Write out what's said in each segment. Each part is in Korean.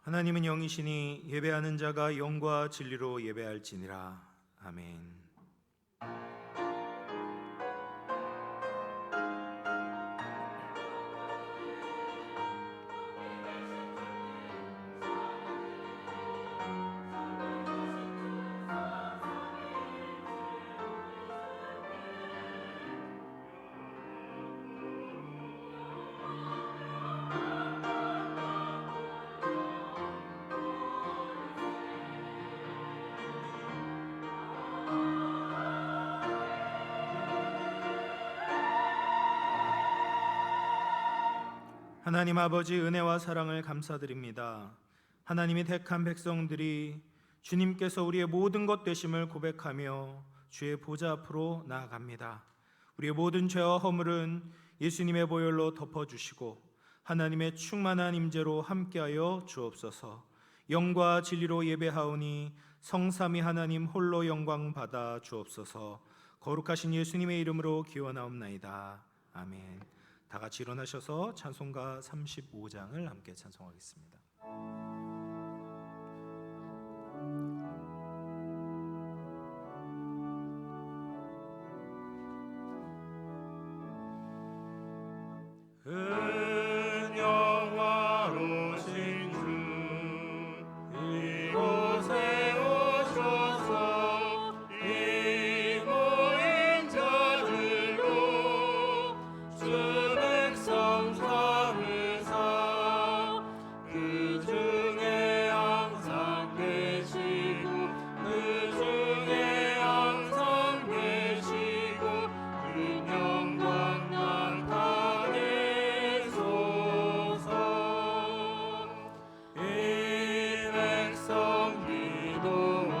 하나님은 영이시니 예배하는 자가 영과 진리로 예배할지니라. 아멘. 하나님 아버지, 은혜와 사랑을 감사드립니다. 하나님이 택한 백성들이 주님께서 우리의 모든 것 되심을 고백하며 주의 보좌 앞으로 나아갑니다. 우리의 모든 죄와 허물은 예수님의 보혈로 덮어주시고 하나님의 충만한 임재로 함께하여 주옵소서. 영과 진리로 예배하오니 성삼위 하나님 홀로 영광 받아 주옵소서. 거룩하신 예수님의 이름으로 기원하옵나이다. 아멘. 다 같이 일어나셔서 찬송가 35장을 함께 찬송하겠습니다. 영화로우신 주 이곳에 오셔서 이 모인 자들로 주 백성 삼으사 그 중에 항상 계시고 그 중에 항상 계시고 그 영광 나타내소서. 이 백성 기도와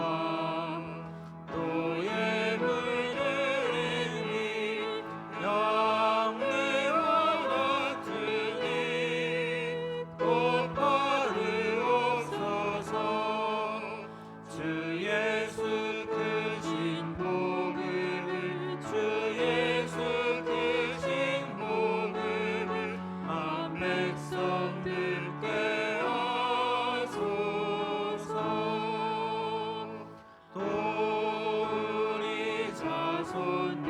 또 예물을 이미 양내와 같으니 곧 받으옵소서. 주 예수 크신 복음을 주 예수 크신 복음을 한 백성들께 하소서. 또 우리 자손들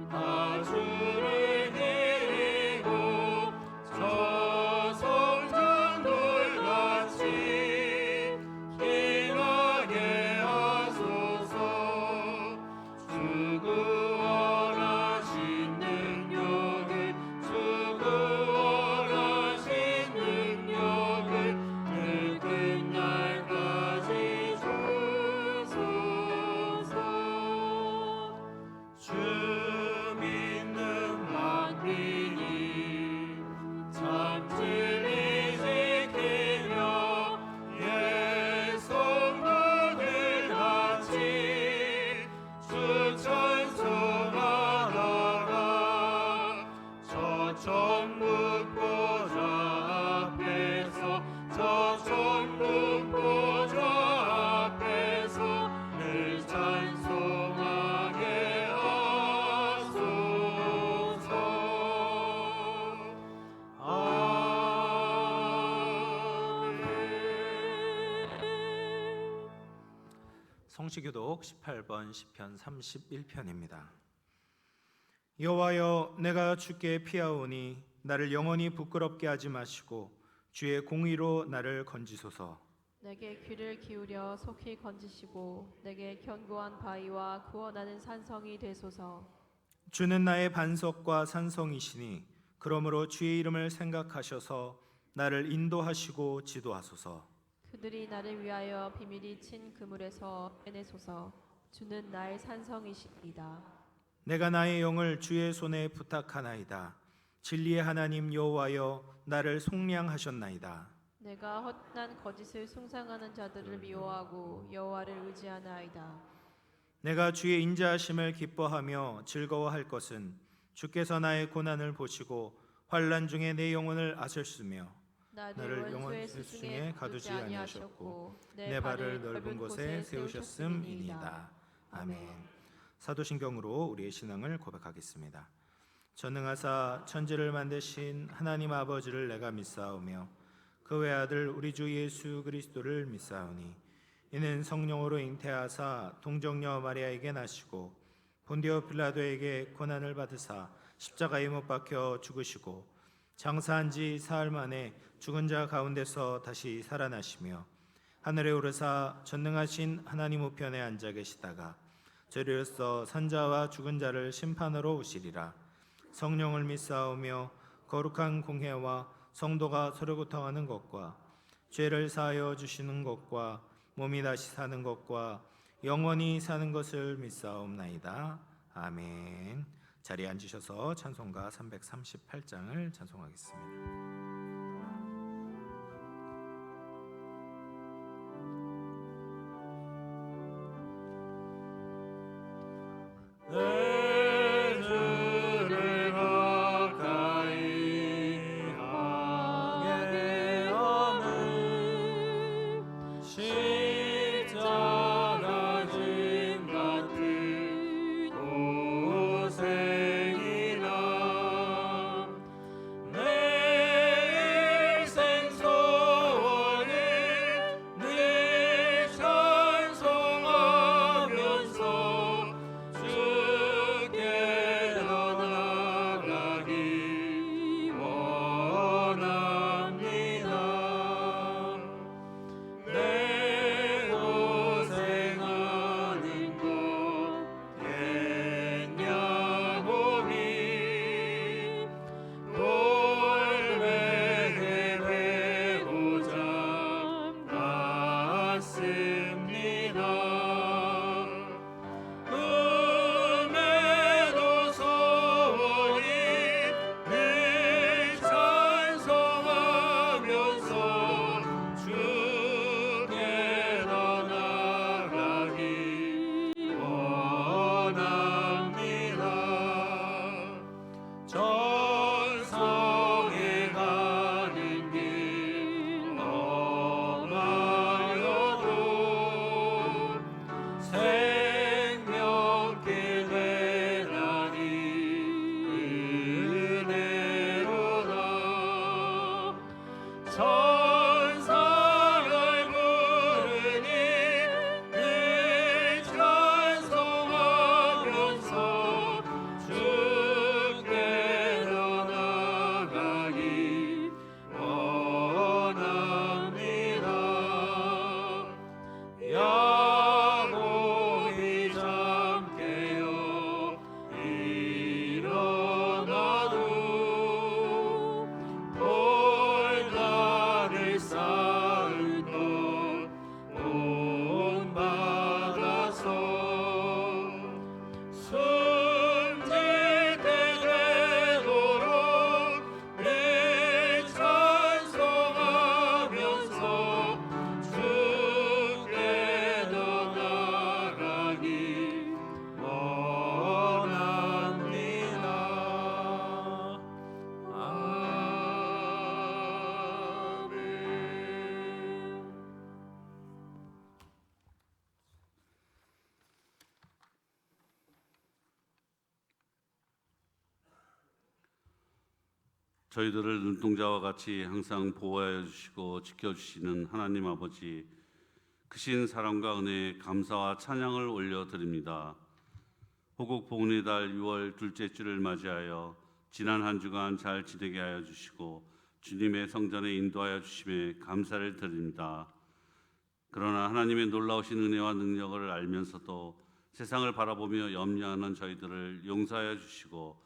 다 주를 드리고 저 성전돌같이 기하게 하소서. 주 구원하신 능력을 주 구원하신 능력을 그 끝날까지 주소서. 주 믿는 만민이 참 진리 지키며 옛 성도들 같이 주 찬송하다가 저 천국 보좌 앞에서 저 천국 보좌 앞에서 늘 찬송하게 하소서. 아멘. 성시교독 18번 시편 31편입니다. 여호와여, 내가 주께 피하오니 나를 영원히 부끄럽게 하지 마시고 주의 공의로 나를 건지소서. 내게 귀를 기울여 속히 건지시고 내게 견고한 바위와 구원하는 산성이 되소서. 주는 나의 반석과 산성이시니 그러므로 주의 이름을 생각하셔서 나를 인도하시고 지도하소서. 그들이 나를 위하여 비밀이 친 그물에서 빼내소서. 주는 나의 산성이시이다. 내가 나의 영을 주의 손에 부탁하나이다. 진리의 하나님 여호와여, 나를 속량하셨나이다. 내가 헛난 거짓을 숭상하는 자들을 미워하고 여호와를 의지하나이다. 내가 주의 인자하심을 기뻐하며 즐거워할 것은 주께서 나의 고난을 보시고 환난 중에 내 영혼을 아셨으며 나를 영원의 스승에 가두지 아니하셨고 내 발을 넓은 곳에 세우셨음이니이다. 아멘. 사도신경으로 우리의 신앙을 고백하겠습니다. 전능하사 천지를 만드신 하나님 아버지를 내가 믿사오며 그 외아들 우리 주 예수 그리스도를 믿사오니 이는 성령으로 잉태하사 동정녀 마리아에게 나시고 본디오 빌라도에게 고난을 받으사 십자가에 못 박혀 죽으시고 장사한 지 사흘 만에 죽은 자 가운데서 다시 살아나시며 하늘에 오르사 전능하신 하나님 우편에 앉아 계시다가 저리로서 산자와 죽은 자를 심판하러 오시리라. 성령을 믿사오며 거룩한 공회와 성도가 서로 고통하는 것과 죄를 사하여 주시는 것과 몸이 다시 사는 것과 영원히 사는 것을 믿사옵나이다. 아멘. 자리에 앉으셔서 찬송가 338장을 찬송하겠습니다. 내 주를 가까이 하게 하는 십자가 짐 같은 고생이나 내 일생 소원을 늘 찬송하면서 주께로 나가기 원합니다. 내 고생하는 것 겠냐고니 돌베개 베고자 왔습니다. 음에도 소원이 늘 찬송하면서 주께로 나가기 원합니다. 전성에 가는 길 험하여도 생명길 되나니 은혜로다. 천사를 부르니 늘 찬송하면서 주께로 나가기 원합니다. 야곱이 잠깨어 일어나도 돌다를 쌓은 것 본받아서 숨질 때 되도록 늘 찬송하면서 주께로 나가기 원합니다. 아멘. 저희들을 눈동자와 같이 항상 보호하여 주시고 지켜주시는 하나님 아버지, 크신 사랑과 은혜에 감사와 찬양을 올려드립니다. 호국 복운의 달 6월 둘째 주를 맞이하여 지난 한 주간 잘 지내게 하여 주시고 주님의 성전에 인도하여 주심에 감사를 드립니다. 그러나 하나님의 놀라우신 은혜와 능력을 알면서도 세상을 바라보며 염려하는 저희들을 용서하여 주시고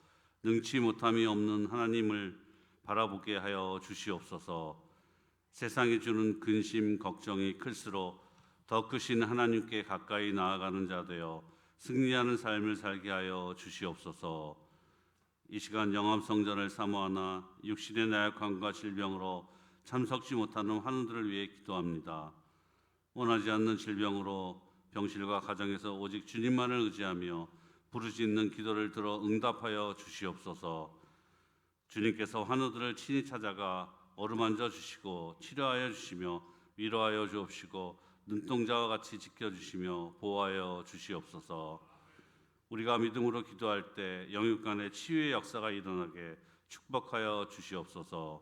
능치 못함이 없는 하나님을 바라보게 하여 주시옵소서. 세상이 주는 근심 걱정이 클수록 더 크신 하나님께 가까이 나아가는 자 되어 승리하는 삶을 살게 하여 주시옵소서. 이 시간 영암성전을 사모하나 육신의 나약함과 질병으로 참석지 못하는 환우들을 위해 기도합니다. 원하지 않는 질병으로 병실과 가정에서 오직 주님만을 의지하며 부르짖는 기도를 들어 응답하여 주시옵소서. 주님께서 환우들을 친히 찾아가 어루만져 주시고 치료하여 주시며 위로하여 주옵시고 눈동자와 같이 지켜주시며 보호하여 주시옵소서. 우리가 믿음으로 기도할 때 영육 간의 치유의 역사가 일어나게 축복하여 주시옵소서.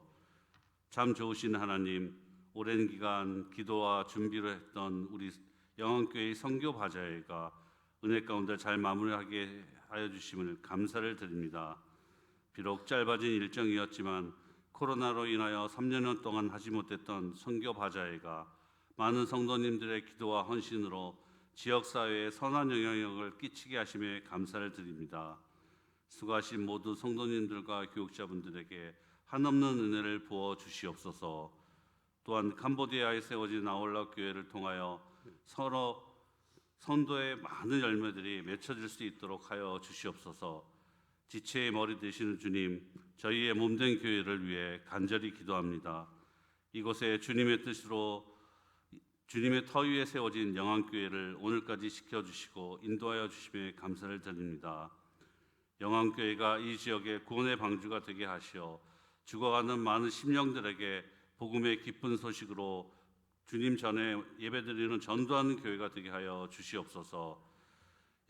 참 좋으신 하나님, 오랜 기간 기도와 준비를 했던 우리 영안교회의 선교 바자회가 은혜 가운데 잘 마무리하게 하여 주심을 감사를 드립니다. 비록 짧아진 일정이었지만 코로나로 인하여 3년 동안 하지 못했던 선교 바자회가 많은 성도님들의 기도와 헌신으로 지역사회에 선한 영향력을 끼치게 하심에 감사를 드립니다. 수고하신 모두 성도님들과 교육자분들에게 한없는 은혜를 부어 주시옵소서. 또한 캄보디아에 세워진 아울러 교회를 통하여 서로 선도의 많은 열매들이 맺혀질 수 있도록 하여 주시옵소서. 지체의 머리 되시는 주님, 저희의 몸된 교회를 위해 간절히 기도합니다. 이곳에 주님의 뜻으로 주님의 터 위에 세워진 영안교회를 오늘까지 지켜주시고 인도하여 주심에 감사를 드립니다. 영안교회가 이 지역의 구원의 방주가 되게 하시어 죽어가는 많은 심령들에게 복음의 기쁜 소식으로 주님 전에 예배드리는 전도하는 교회가 되게 하여 주시옵소서.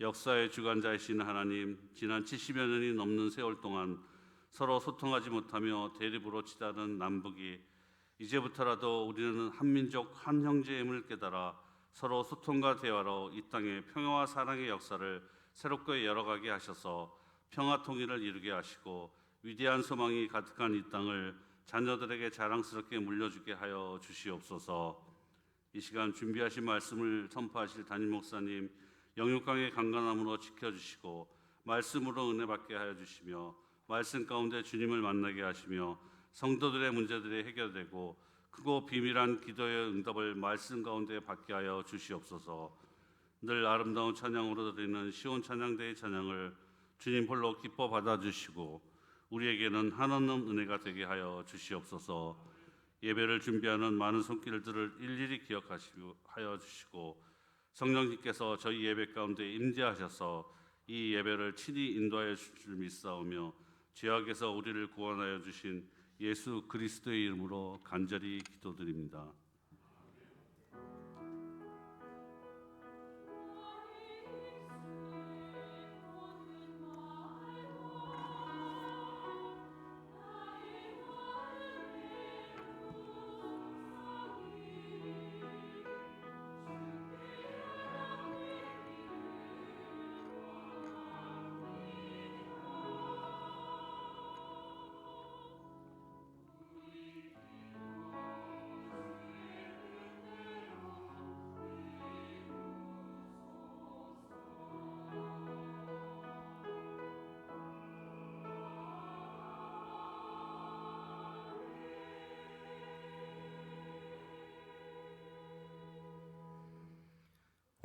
역사의 주관자이신 하나님, 지난 70여 년이 넘는 세월 동안 서로 소통하지 못하며 대립으로 치닫는 남북이 이제부터라도 우리는 한민족 한 형제임을 깨달아 서로 소통과 대화로 이 땅의 평화와 사랑의 역사를 새롭게 열어가게 하셔서 평화 통일을 이루게 하시고 위대한 소망이 가득한 이 땅을 자녀들에게 자랑스럽게 물려주게 하여 주시옵소서. 이 시간 준비하신 말씀을 선포하실 담임 목사님 영육강의 강건함으로 지켜주시고 말씀으로 은혜 받게 하여 주시며 말씀 가운데 주님을 만나게 하시며 성도들의 문제들이 해결되고 크고 비밀한 기도의 응답을 말씀 가운데 받게 하여 주시옵소서. 늘 아름다운 찬양으로 드리는 시온 찬양대의 찬양을 주님 홀로 기뻐 받아주시고 우리에게는 한없는 은혜가 되게 하여 주시옵소서. 예배를 준비하는 많은 손길들을 일일이 기억하여 주시고 성령님께서 저희 예배 가운데 임재하셔서 이 예배를 친히 인도하여 주실 줄 믿사오며 죄악에서 우리를 구원하여 주신 예수 그리스도의 이름으로 간절히 기도드립니다.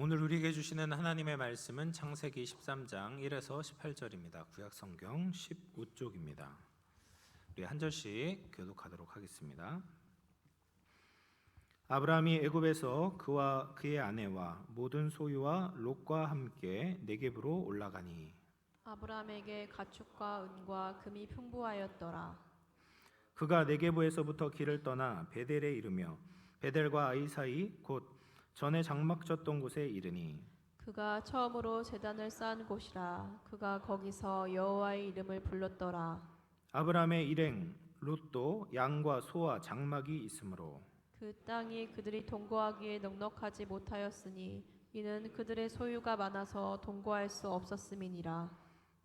오늘 우리에게 주시는 하나님의 말씀은 창세기 13장 1에서 18절입니다. 구약성경 15쪽입니다. 우리 한 절씩 교독하도록 하겠습니다. 아브라함이 애굽에서 그와 그의 아내와 모든 소유와 롯과 함께 네겝으로 올라가니 아브라함에게 가축과 은과 금이 풍부하였더라. 그가 네겝에서부터 길을 떠나 베델에 이르며 베델과 아이 사이 곧 전에 장막 졌던 곳에 이르니 그가 처음으로 제단을 쌓은 곳이라. 그가 거기서 여호와의 이름을 불렀더라. 아브라함의 일행 롯도 양과 소와 장막이 있으므로 그 땅이 그들이 동거하기에 넉넉하지 못하였으니 이는 그들의 소유가 많아서 동거할 수 없었음이니라.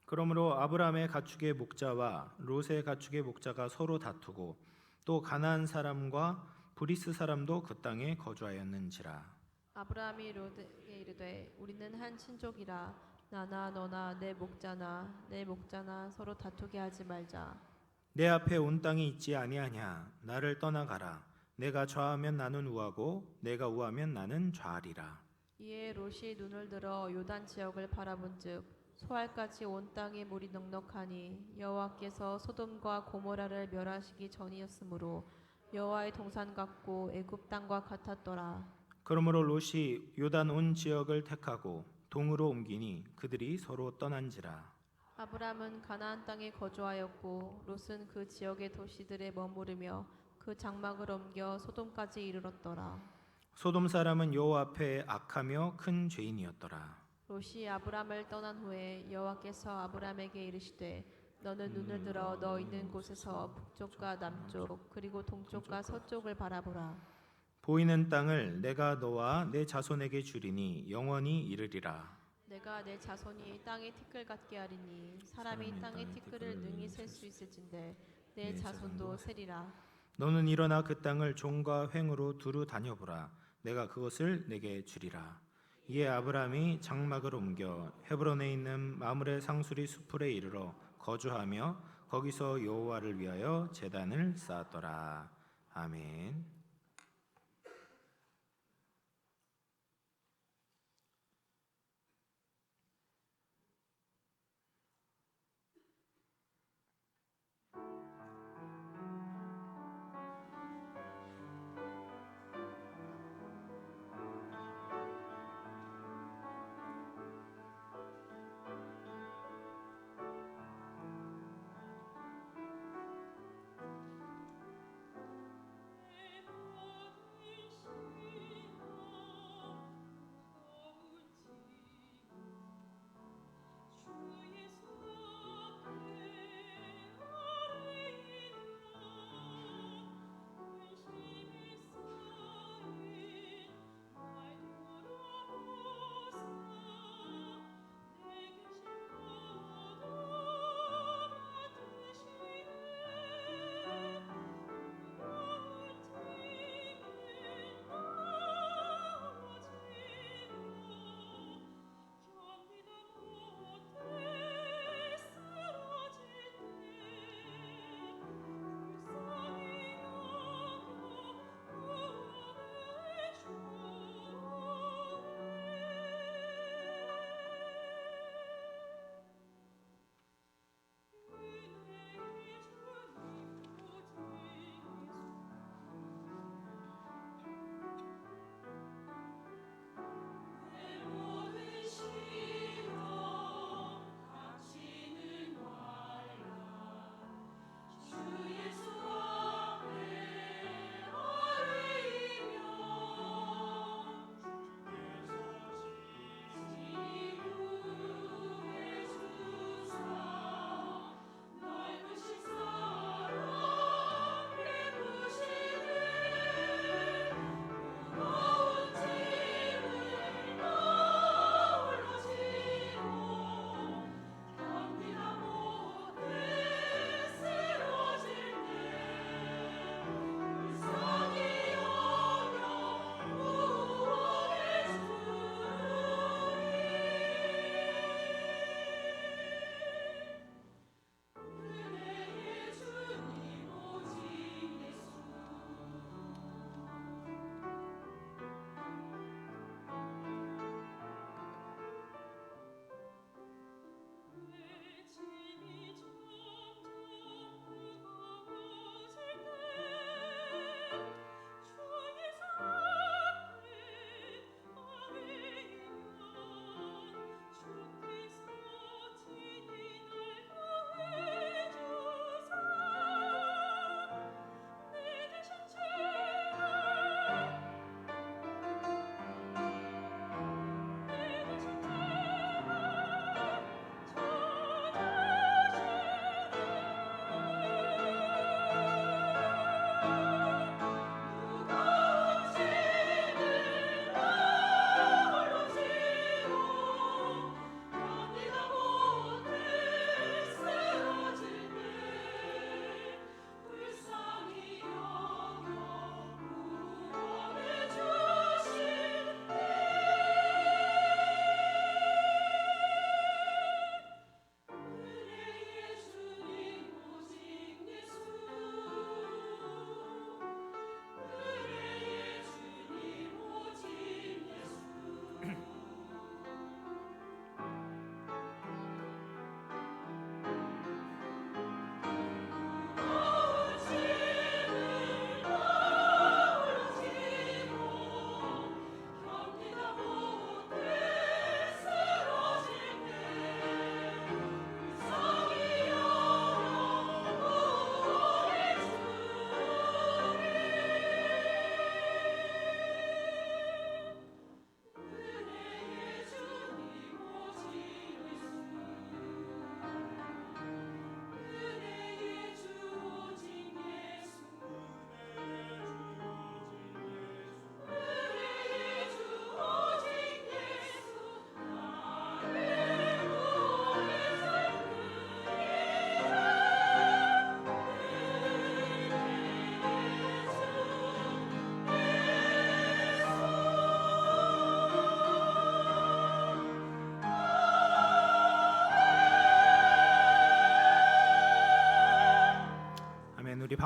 그러므로 아브라함의 가축의 목자와 롯의 가축의 목자가 서로 다투고 또 가나안 사람과 브리스 사람도 그 땅에 거주하였는지라. 아브라함이 롯에게 이르되 우리는 한 친족이라. 나나 너나 내 목자나 서로 다투게 하지 말자. 내 앞에 온 땅이 있지 아니하냐. 나를 떠나가라. 내가 좌하면 나는 우하고 내가 우하면 나는 좌하리라. 이에 롯이 눈을 들어 요단 지역을 바라본즉 소알까지 온 땅에 물이 넉넉하니 여호와께서 소돔과 고모라를 멸하시기 전이었으므로 여호와의 동산 같고 애굽 땅과 같았더라. 그러므로 롯이 요단 온 지역을 택하고 동으로 옮기니 그들이 서로 떠난지라. 아브람은 가나안 땅에 거주하였고 롯은 그 지역의 도시들에 머무르며 그 장막을 옮겨 소돔까지 이르렀더라. 소돔 사람은 여호와 앞에 악하며 큰 죄인이었더라. 롯이 아브람을 떠난 후에 여호와께서 아브람에게 이르시되 너는 눈을 들어 너 있는 곳에서 북쪽과 남쪽 그리고 동쪽과 서쪽을 바라보라. 보이는 땅을 내가 너와 내 자손에게 주리니 영원히 이르리라. 내가 내 자손이 땅의 티끌 같게 하리니 사람이 땅의 티끌을 능히 셀 수 있을진데 내 자손도 세리라. 너는 일어나 그 땅을 종과 횡으로 두루 다녀보라. 내가 그것을 내게 주리라. 이에 아브라함이 장막을 옮겨 헤브론에 있는 마므레 상수리 수풀에 이르러 거주하며 거기서 여호와를 위하여 제단을 쌓았더라. 아멘.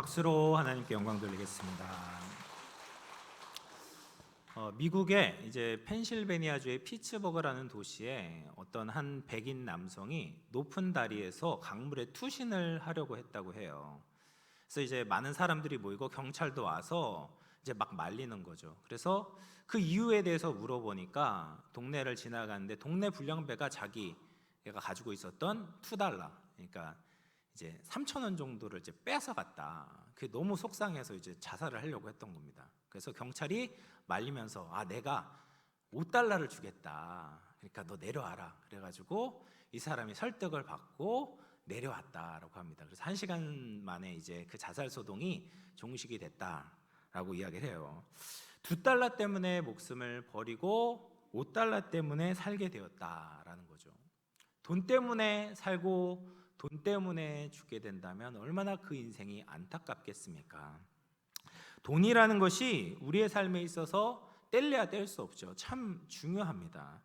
박수로 하나님께 영광 돌리겠습니다. 미국의 이제 펜실베니아주의 피츠버그라는 도시에 어떤 한 백인 남성이 높은 다리에서 강물에 투신을 하려고 했다고 해요. 그래서 이제 많은 사람들이 모이고 경찰도 와서 이제 막 말리는 거죠. 그래서 그 이유에 대해서 물어보니까 동네를 지나가는데 동네 불량배가 자기가 가지고 있었던 $2, 그러니까 이제 3,000원 정도를 이제 뺏어갔다. 그게 너무 속상해서 이제 자살을 하려고 했던 겁니다. 그래서 경찰이 말리면서 내가 $5를 주겠다. 그러니까 너 내려와라. 그래가지고 이 사람이 설득을 받고 내려왔다라고 합니다. 그래서 1시간 만에 이제 그 자살 소동이 종식이 됐다라고 이야기를 해요. $2 때문에 목숨을 버리고 $5 때문에 살게 되었다라는 거죠. 돈 때문에 살고 돈 때문에 죽게 된다면 얼마나 그 인생이 안타깝겠습니까? 돈이라는 것이 우리의 삶에 있어서 뗄래야 뗄 수 없죠. 참 중요합니다.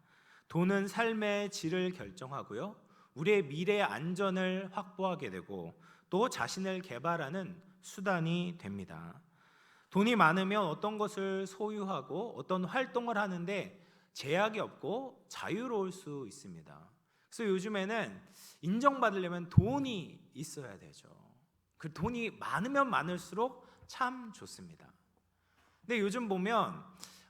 돈은 삶의 질을 결정하고요, 우리의 미래의 안전을 확보하게 되고 또 자신을 개발하는 수단이 됩니다. 돈이 많으면 어떤 것을 소유하고 어떤 활동을 하는데 제약이 없고 자유로울 수 있습니다. 그래서 요즘에는 인정받으려면 돈이 있어야 되죠. 그 돈이 많으면 많을수록 참 좋습니다. 근데 요즘 보면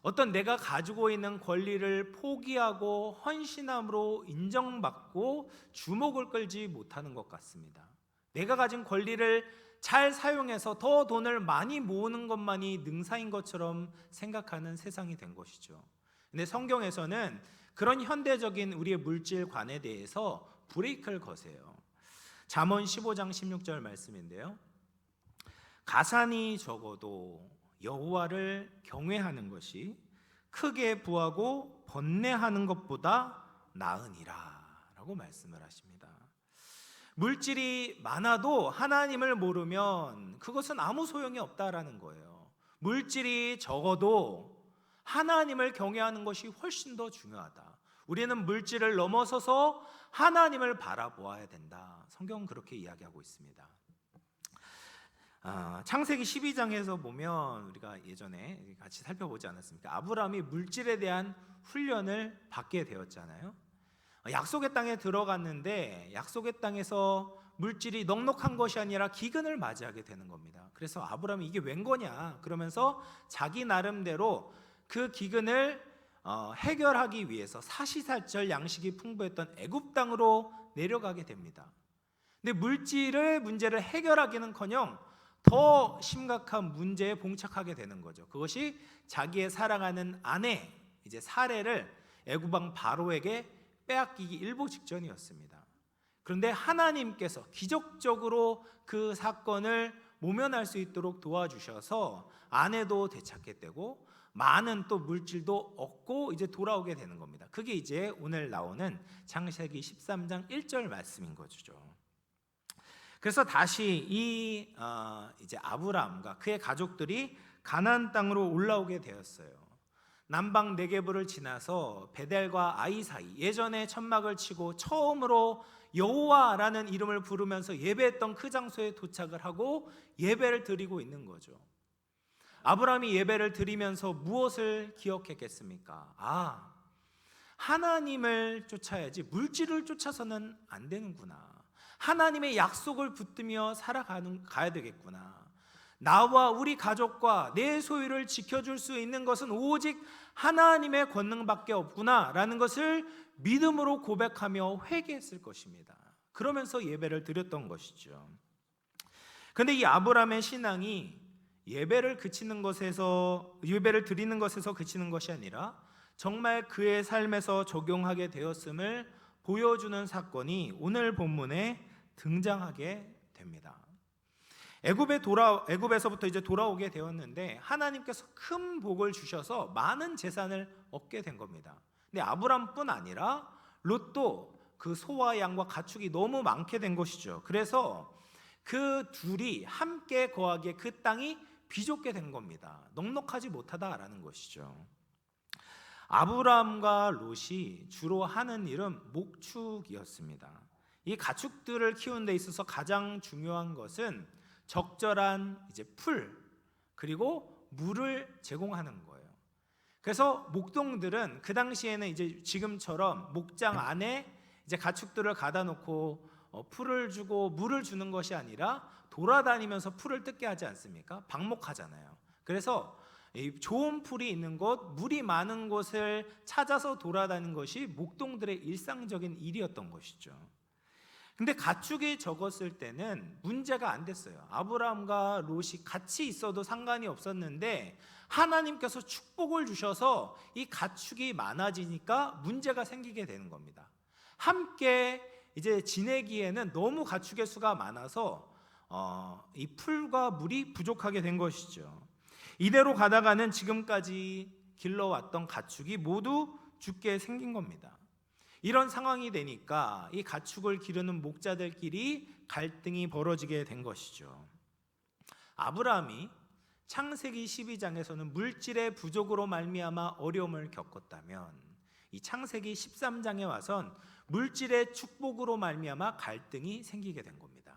어떤 내가 가지고 있는 권리를 포기하고 헌신함으로 인정받고 주목을 끌지 못하는 것 같습니다. 내가 가진 권리를 잘 사용해서 더 돈을 많이 모으는 것만이 능사인 것처럼 생각하는 세상이 된 것이죠. 근데 성경에서는 그런 현대적인 우리의 물질관에 대해서 브레이크를 거세요. 잠언 15장 16절 말씀인데요, 가산이 적어도 여호와를 경외하는 것이 크게 부하고 번뇌하는 것보다 나으니라 라고 말씀을 하십니다. 물질이 많아도 하나님을 모르면 그것은 아무 소용이 없다라는 거예요. 물질이 적어도 하나님을 경외하는 것이 훨씬 더 중요하다. 우리는 물질을 넘어서서 하나님을 바라보아야 된다. 성경은 그렇게 이야기하고 있습니다. 창세기 12장에서 보면 우리가 예전에 같이 살펴보지 않았습니까? 아브라함이 물질에 대한 훈련을 받게 되었잖아요. 약속의 땅에 들어갔는데 약속의 땅에서 물질이 넉넉한 것이 아니라 기근을 맞이하게 되는 겁니다. 그래서 아브라함이 이게 웬 거냐 그러면서 자기 나름대로 그 기근을 해결하기 위해서 사시사철 양식이 풍부했던 애굽 땅으로 내려가게 됩니다. 근데 문제를 해결하기는커녕 더 심각한 문제에 봉착하게 되는 거죠. 그것이 자기의 사랑하는 아내 이제 사레를 애굽 왕 바로에게 빼앗기기 일보 직전이었습니다. 그런데 하나님께서 기적적으로 그 사건을 모면할 수 있도록 도와주셔서 아내도 되찾게 되고 많은 또 물질도 얻고 이제 돌아오게 되는 겁니다. 그게 이제 오늘 나오는 창세기 13장 1절 말씀인 거죠. 그래서 다시 이제 아브라함과 그의 가족들이 가나안 땅으로 올라오게 되었어요. 남방 네게브를 지나서 베델과 아이 사이, 예전에 천막을 치고 처음으로 여호와라는 이름을 부르면서 예배했던 그 장소에 도착을 하고 예배를 드리고 있는 거죠. 아브라함이 예배를 드리면서 무엇을 기억했겠습니까? 하나님을 쫓아야지 물질을 쫓아서는 안 되는구나. 하나님의 약속을 붙들며 가야 되겠구나. 나와 우리 가족과 내 소유를 지켜줄 수 있는 것은 오직 하나님의 권능밖에 없구나 라는 것을 믿음으로 고백하며 회개했을 것입니다. 그러면서 예배를 드렸던 것이죠. 그런데 이 아브라함의 신앙이 예배를 드리는 것에서 그치는 것이 아니라 정말 그의 삶에서 적용하게 되었음을 보여주는 사건이 오늘 본문에 등장하게 됩니다. 애굽에서부터 이제 돌아오게 되었는데 하나님께서 큰 복을 주셔서 많은 재산을 얻게 된 겁니다. 근데 아브람뿐 아니라 롯도 그 소와 양과 가축이 너무 많게 된 것이죠. 그래서 그 둘이 함께 거하기에 그 땅이 비좁게 된 겁니다. 넉넉하지 못하다라는 것이죠. 아브람과 롯이 주로 하는 일은 목축이었습니다. 이 가축들을 키우는 데 있어서 가장 중요한 것은 적절한 이제 풀 그리고 물을 제공하는 거예요. 그래서 목동들은 그 당시에는 이제 지금처럼 목장 안에 이제 가축들을 가다 놓고 풀을 주고 물을 주는 것이 아니라 돌아다니면서 풀을 뜯게 하지 않습니까? 방목하잖아요. 그래서 이 좋은 풀이 있는 곳, 물이 많은 곳을 찾아서 돌아다니는 것이 목동들의 일상적인 일이었던 것이죠. 근데 가축이 적었을 때는 문제가 안 됐어요. 아브라함과 롯이 같이 있어도 상관이 없었는데 하나님께서 축복을 주셔서 이 가축이 많아지니까 문제가 생기게 되는 겁니다. 함께 이제 지내기에는 너무 가축의 수가 많아서 이 풀과 물이 부족하게 된 것이죠. 이대로 가다가는 지금까지 길러왔던 가축이 모두 죽게 생긴 겁니다. 이런 상황이 되니까 이 가축을 기르는 목자들끼리 갈등이 벌어지게 된 것이죠. 아브라함이 창세기 12장에서는 물질의 부족으로 말미암아 어려움을 겪었다면 이 창세기 13장에 와선 물질의 축복으로 말미암아 갈등이 생기게 된 겁니다.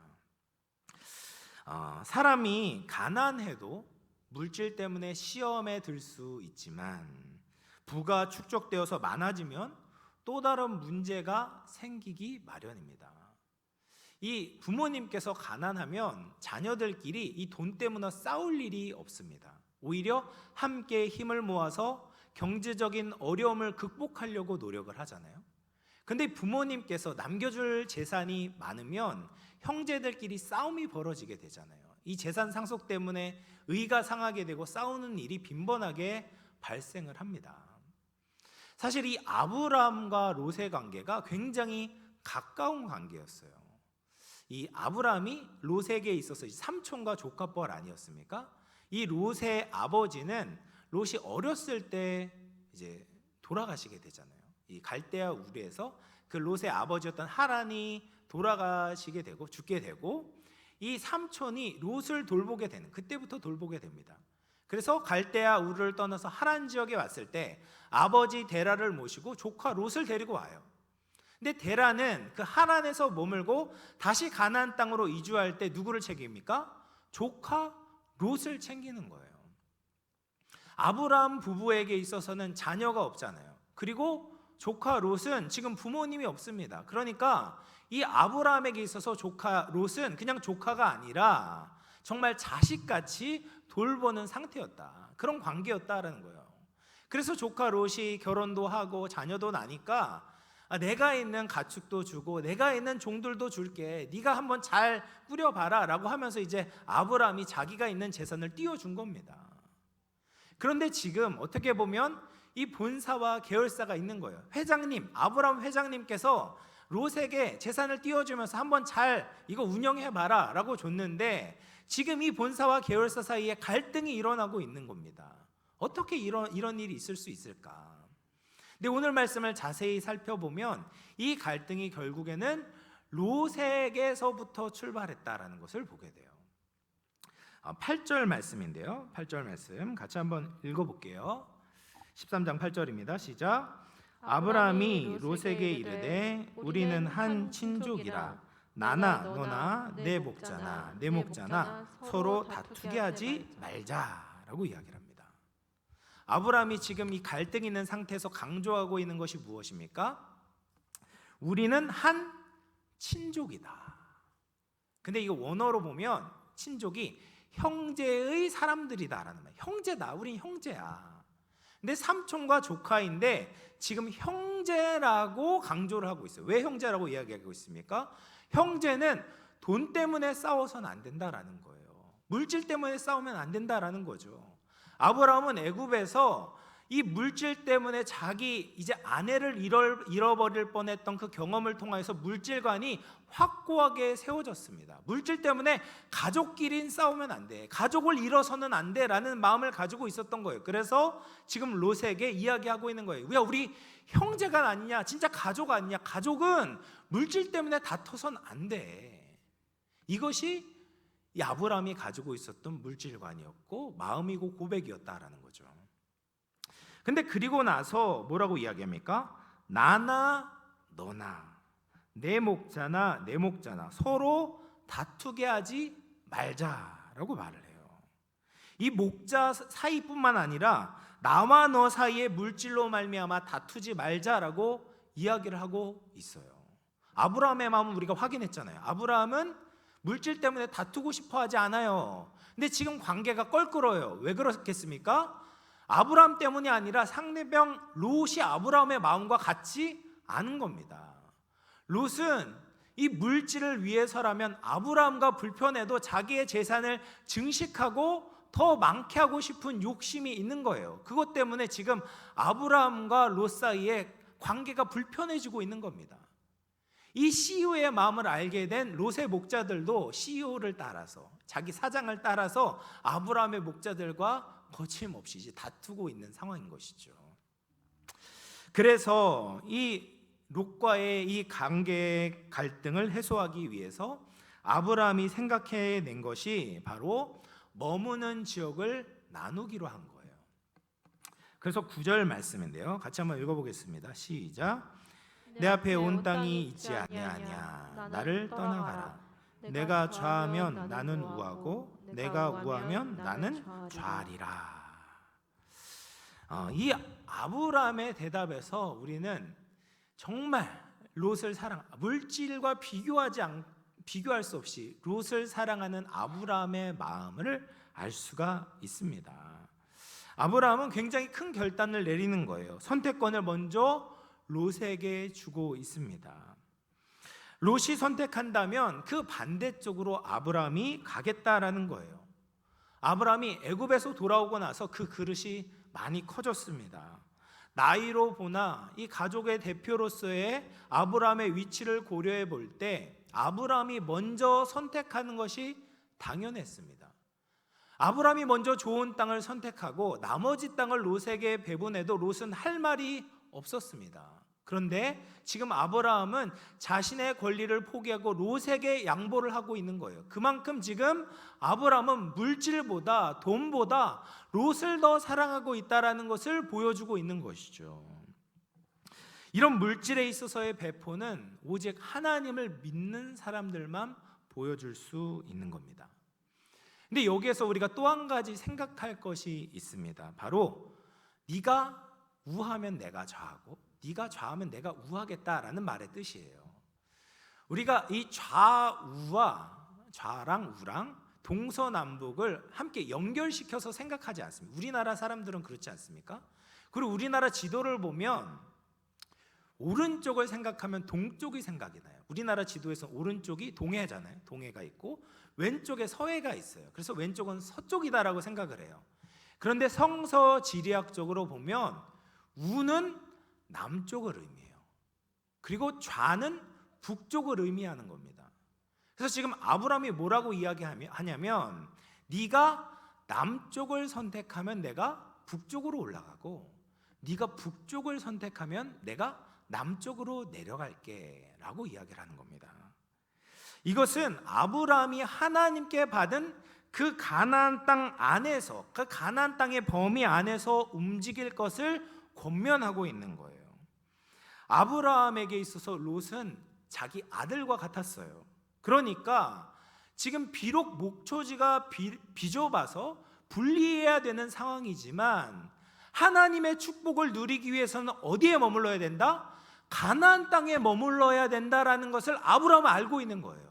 사람이 가난해도 물질 때문에 시험에 들 수 있지만 부가 축적되어서 많아지면 또 다른 문제가 생기기 마련입니다. 이 부모님께서 가난하면 자녀들끼리 이 돈 때문에 싸울 일이 없습니다. 오히려 함께 힘을 모아서 경제적인 어려움을 극복하려고 노력을 하잖아요. 근데 부모님께서 남겨줄 재산이 많으면 형제들끼리 싸움이 벌어지게 되잖아요. 이 재산 상속 때문에 의가 상하게 되고 싸우는 일이 빈번하게 발생을 합니다. 사실 이 아브라함과 롯의 관계가 굉장히 가까운 관계였어요. 이 아브라함이 롯에게 있어서 삼촌과 조카뻘 아니었습니까? 이 롯의 아버지는 롯이 어렸을 때 이제 돌아가시게 되잖아요. 이 갈대아 우르에서 그 롯의 아버지였던 하란이 돌아가시게 되고 죽게 되고 이 삼촌이 롯을 돌보게 되는, 그때부터 돌보게 됩니다. 그래서 갈대아 우르를 떠나서 하란 지역에 왔을 때 아버지 데라를 모시고 조카 롯을 데리고 와요. 근데 데라는 그 하란에서 머물고 다시 가나안 땅으로 이주할 때 누구를 챙깁니까? 조카 롯을 챙기는 거예요. 아브라함 부부에게 있어서는 자녀가 없잖아요. 그리고 조카 롯은 지금 부모님이 없습니다. 그러니까 이 아브라함에게 있어서 조카 롯은 그냥 조카가 아니라 정말 자식같이 돌보는 상태였다. 그런 관계였다라는 거예요. 그래서 조카 롯이 결혼도 하고 자녀도 나니까 내가 있는 가축도 주고 내가 있는 종들도 줄게. 네가 한번 잘 꾸려봐라 라고 하면서 이제 아브라함이 자기가 있는 재산을 띄워준 겁니다. 그런데 지금 어떻게 보면 이 본사와 계열사가 있는 거예요. 회장님, 아브라함 회장님께서 롯에게 재산을 띄워주면서 한번 잘 이거 운영해봐라 라고 줬는데 지금 이 본사와 계열사 사이에 갈등이 일어나고 있는 겁니다. 어떻게 이런 일이 있을 수 있을까? 근데 오늘 말씀을 자세히 살펴보면 이 갈등이 결국에는 롯에게서부터 출발했다라는 것을 보게 돼요. 8절 말씀인데요. 8절 말씀 같이 한번 읽어볼게요. 13장 8절입니다. 시작. 아브라함이 롯에게 이르되 우리는 한 친족이라 나나 너나 내 목자나 내 목자나 서로 다투게 하지 말자라고 이야기를 합니다. 아브라함이 지금 이 갈등 있는 상태에서 강조하고 있는 것이 무엇입니까? 우리는 한 친족이다. 근데 이거 원어로 보면 친족이 형제의 사람들이다라는 말. 형제다. 우린 형제야. 근데 삼촌과 조카인데 지금 형제라고 강조를 하고 있어요. 왜 형제라고 이야기하고 있습니까? 형제는 돈 때문에 싸워서는 안 된다라는 거예요. 물질 때문에 싸우면 안 된다라는 거죠. 아브라함은 애굽에서 이 물질 때문에 자기 이제 아내를 잃어버릴 뻔했던 그 경험을 통해서 물질관이 확고하게 세워졌습니다. 물질 때문에 가족끼리 싸우면 안 돼. 가족을 잃어서는 안 돼라는 마음을 가지고 있었던 거예요. 그래서 지금 롯에게 이야기하고 있는 거예요. 야, 우리 형제가 아니냐? 진짜 가족 아니냐? 가족은 물질 때문에 다퉈선 안 돼. 이것이 이 아브라함이 가지고 있었던 물질관이었고 마음이고 고백이었다라는 거죠. 근데 그리고 나서 뭐라고 이야기합니까? 나나 너나 내 목자나 내 목자나 서로 다투게 하지 말자라고 말을 해요. 이 목자 사이뿐만 아니라 나와 너 사이의 물질로 말미암아 다투지 말자라고 이야기를 하고 있어요. 아브라함의 마음은 우리가 확인했잖아요. 아브라함은 물질 때문에 다투고 싶어 하지 않아요. 근데 지금 관계가 껄끄러워요. 왜 그렇겠습니까? 아브라함 때문이 아니라 상대방 롯이 아브라함의 마음과 같지 않은 겁니다. 롯은 이 물질을 위해서라면 아브라함과 불편해도 자기의 재산을 증식하고 더 많게 하고 싶은 욕심이 있는 거예요. 그것 때문에 지금 아브라함과 롯 사이에 관계가 불편해지고 있는 겁니다. 이 CEO의 마음을 알게 된 롯의 목자들도 CEO를 따라서 자기 사장을 따라서 아브라함의 목자들과 거침없이 이제 다투고 있는 상황인 것이죠. 그래서 이 롯과의 이 관계 갈등을 해소하기 위해서 아브라함이 생각해낸 것이 바로 머무는 지역을 나누기로 한 거예요. 그래서 9절 말씀인데요. 같이 한번 읽어보겠습니다. 시작. 내 앞에 온 땅이 있지 아니하냐. 나를 떠나가라. 내가 좌하면 나는 우하고 내가 우하면 나는 좌하리라. 이 아브라함의 대답에서 우리는 정말 롯을 물질과 비교할 수 없이 롯을 사랑하는 아브라함의 마음을 알 수가 있습니다. 아브라함은 굉장히 큰 결단을 내리는 거예요. 선택권을 먼저 롯에게 주고 있습니다. 롯이 선택한다면 그 반대쪽으로 아브라함이 가겠다라는 거예요. 아브라함이 애굽에서 돌아오고 나서 그 그릇이 많이 커졌습니다. 나이로 보나 이 가족의 대표로서의 아브라함의 위치를 고려해 볼 때 아브라함이 먼저 선택하는 것이 당연했습니다. 아브라함이 먼저 좋은 땅을 선택하고 나머지 땅을 롯에게 배분해도 롯은 할 말이 없었습니다. 그런데 지금 아브라함은 자신의 권리를 포기하고 롯에게 양보를 하고 있는 거예요. 그만큼 지금 아브라함은 물질보다 돈보다 롯을 더 사랑하고 있다는 것을 보여주고 있는 것이죠. 이런 물질에 있어서의 배포는 오직 하나님을 믿는 사람들만 보여줄 수 있는 겁니다. 근데 여기에서 우리가 또 한 가지 생각할 것이 있습니다. 바로 네가 우하면 내가 좌하고 네가 좌하면 내가 우하겠다라는 말의 뜻이에요. 우리가 이 좌우와 좌랑 우랑 동서남북을 함께 연결시켜서 생각하지 않습니다. 우리나라 사람들은 그렇지 않습니까? 그리고 우리나라 지도를 보면 오른쪽을 생각하면 동쪽이 생각이 나요. 우리나라 지도에서 오른쪽이 동해잖아요. 동해가 있고 왼쪽에 서해가 있어요. 그래서 왼쪽은 서쪽이다라고 생각을 해요. 그런데 성서지리학적으로 보면 우는 남쪽을 의미해요. 그리고 좌는 북쪽을 의미하는 겁니다. 그래서 지금 아브라함이 뭐라고 이야기하냐면 네가 남쪽을 선택하면 내가 북쪽으로 올라가고 네가 북쪽을 선택하면 내가 남쪽으로 내려갈게 라고 이야기를 하는 겁니다. 이것은 아브라함이 하나님께 받은 그 가나안 땅 안에서, 그 가나안 땅의 범위 안에서 움직일 것을 권면하고 있는 거예요. 아브라함에게 있어서 롯은 자기 아들과 같았어요. 그러니까 지금 비록 목초지가 비좁아서 분리해야 되는 상황이지만 하나님의 축복을 누리기 위해서는 어디에 머물러야 된다? 가나안 땅에 머물러야 된다라는 것을 아브라함은 알고 있는 거예요.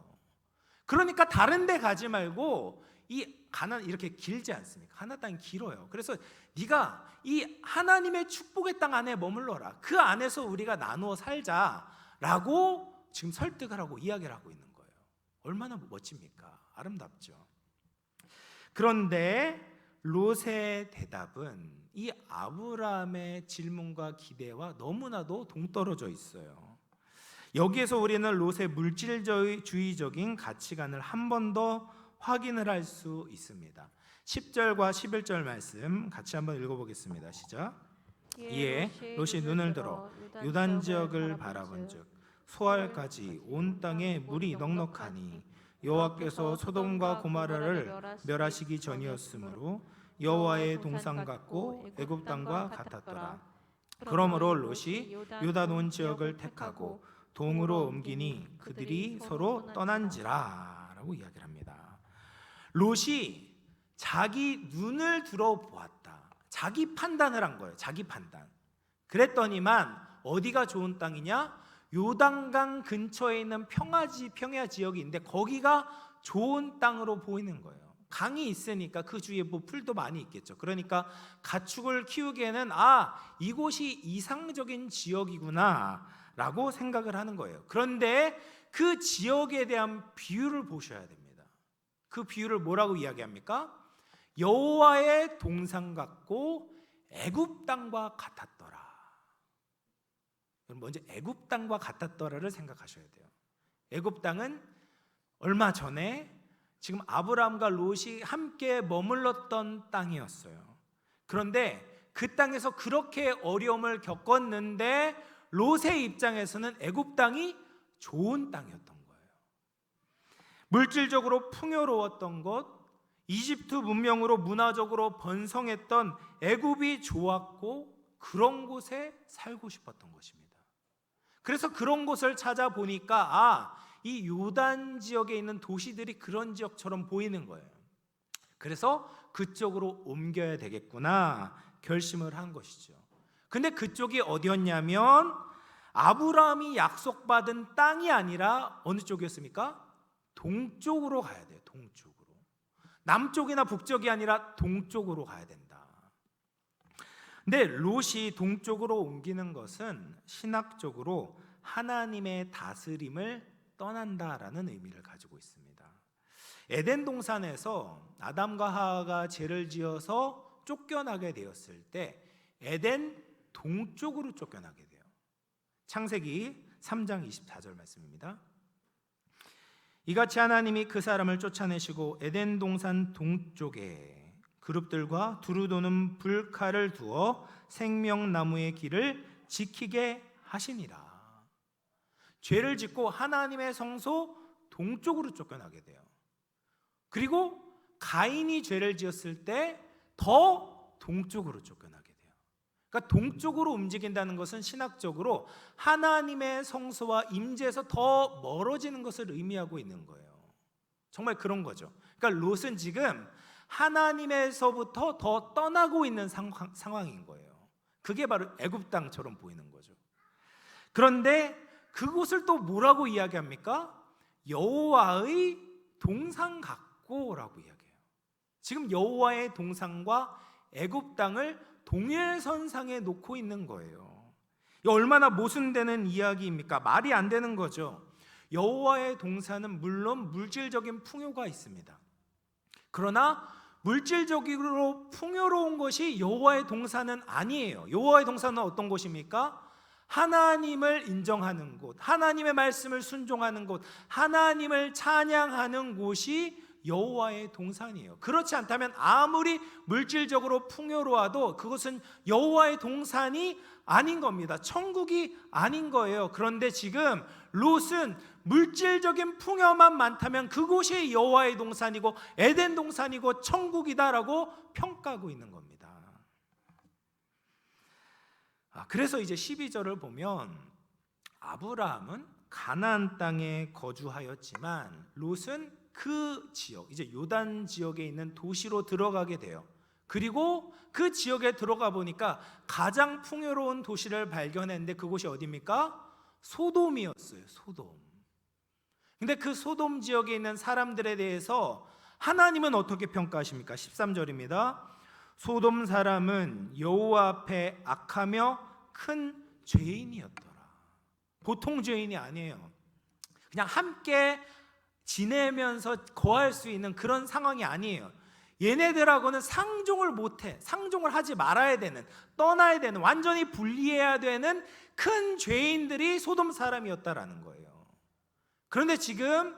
그러니까 다른 데 가지 말고 이 가나안 이렇게 길지 않습니까? 가나안 땅이 길어요. 그래서 네가 이 하나님의 축복의 땅 안에 머물러라. 그 안에서 우리가 나누어 살자라고 지금 설득을 하고 이야기를 하고 있는 거예요. 얼마나 멋집니까? 아름답죠. 그런데 롯의 대답은 이 아브라함의 질문과 기대와 너무나도 동떨어져 있어요. 여기에서 우리는 롯의 물질주의적인 가치관을 한 번 더 확인을 할 수 있습니다. 10절과 11절 말씀 같이 한번 읽어보겠습니다. 시작. 이에 롯이 눈을 들어 요단 지역을 바라본즉 소알까지 온 땅에 물이 넉넉하니 여호와께서 소돔과 고모라를 멸하시기 전이었으므로 여호와의 동산 같고 애굽 땅과 같았더라. 그러므로 롯이 요단 온 지역을 택하고 동으로 옮기니 그들이 서로 떠난지라 라고 이야기를 합니다. 롯이 자기 눈을 들어보았다. 자기 판단을 한 거예요. 자기 판단. 그랬더니만 어디가 좋은 땅이냐? 요단강 근처에 있는 평야 지역이 있는데 거기가 좋은 땅으로 보이는 거예요. 강이 있으니까 그 주위에 뭐 풀도 많이 있겠죠. 그러니까 가축을 키우기에는 이곳이 이상적인 지역이구나 라고 생각을 하는 거예요. 그런데 그 지역에 대한 비유를 보셔야 됩니다. 그 비유를 뭐라고 이야기합니까? 여호와의 동산 같고 애굽 땅과 같았더라. 먼저 애굽 땅과 같았더라를 생각하셔야 돼요. 애굽 땅은 얼마 전에 지금 아브라함과 롯이 함께 머물렀던 땅이었어요. 그런데 그 땅에서 그렇게 어려움을 겪었는데 롯의 입장에서는 애굽 땅이 좋은 땅이었던 거예요. 물질적으로 풍요로웠던 것, 이집트 문명으로 문화적으로 번성했던 애굽이 좋았고 그런 곳에 살고 싶었던 것입니다. 그래서 그런 곳을 찾아보니까 이 요단 지역에 있는 도시들이 그런 지역처럼 보이는 거예요. 그래서 그쪽으로 옮겨야 되겠구나 결심을 한 것이죠. 근데 그쪽이 어디였냐면 아브라함이 약속받은 땅이 아니라 어느 쪽이었습니까? 동쪽으로 가야 돼요. 동쪽으로. 남쪽이나 북쪽이 아니라 동쪽으로 가야 된다. 근데 롯이 동쪽으로 옮기는 것은 신학적으로 하나님의 다스림을 떠난다라는 의미를 가지고 있습니다. 에덴 동산에서 아담과 하와가 죄를 지어서 쫓겨나게 되었을 때 에덴 동쪽으로 쫓겨나게 돼요. 창세기 3장 24절 말씀입니다. 이같이 하나님이 그 사람을 쫓아내시고 에덴 동산 동쪽에 그룹들과 두루 도는 불칼을 두어 생명나무의 길을 지키게 하시니라. 죄를 짓고 하나님의 성소 동쪽으로 쫓겨나게 돼요. 그리고 가인이 죄를 지었을 때 더 동쪽으로 쫓겨나게 돼요. 그러니까 동쪽으로 움직인다는 것은 신학적으로 하나님의 성소와 임재에서 더 멀어지는 것을 의미하고 있는 거예요. 정말 그런 거죠. 그러니까 롯은 지금 하나님에서부터 더 떠나고 있는 상황인 거예요. 그게 바로 애굽 땅처럼 보이는 거죠. 그런데 그곳을 또 뭐라고 이야기합니까? 여호와의 동산 같고라고 이야기해요. 지금 여호와의 동산과 애굽 땅을 동일선상에 놓고 있는 거예요. 이거 얼마나 모순되는 이야기입니까? 말이 안 되는 거죠. 여호와의 동산은 물론 물질적인 풍요가 있습니다. 그러나 물질적으로 풍요로운 것이 여호와의 동산은 아니에요. 여호와의 동산은 어떤 곳입니까? 하나님을 인정하는 곳, 하나님의 말씀을 순종하는 곳, 하나님을 찬양하는 곳이 여호와의 동산이에요. 그렇지 않다면 아무리 물질적으로 풍요로워도 그것은 여호와의 동산이 아닌 겁니다. 천국이 아닌 거예요. 그런데 지금 롯은 물질적인 풍요만 많다면 그곳이 여호와의 동산이고 에덴 동산이고 천국이다라고 평가하고 있는 겁니다. 그래서 이제 12절을 보면 아브라함은 가나안 땅에 거주하였지만 롯은 그 지역, 이제 요단 지역에 있는 도시로 들어가게 돼요. 그리고 그 지역에 들어가 보니까 가장 풍요로운 도시를 발견했는데 그곳이 어디입니까? 소돔이었어요. 소돔. 근데 그 소돔 지역에 있는 사람들에 대해서 하나님은 어떻게 평가하십니까? 13절입니다. 소돔 사람은 여호와 앞에 악하며 큰 죄인이었더라. 보통 죄인이 아니에요. 그냥 함께 지내면서 거할 수 있는 그런 상황이 아니에요. 얘네들하고는 상종을 못해, 상종을 하지 말아야 되는, 떠나야 되는, 완전히 분리해야 되는 큰 죄인들이 소돔 사람이었다라는 거예요. 그런데 지금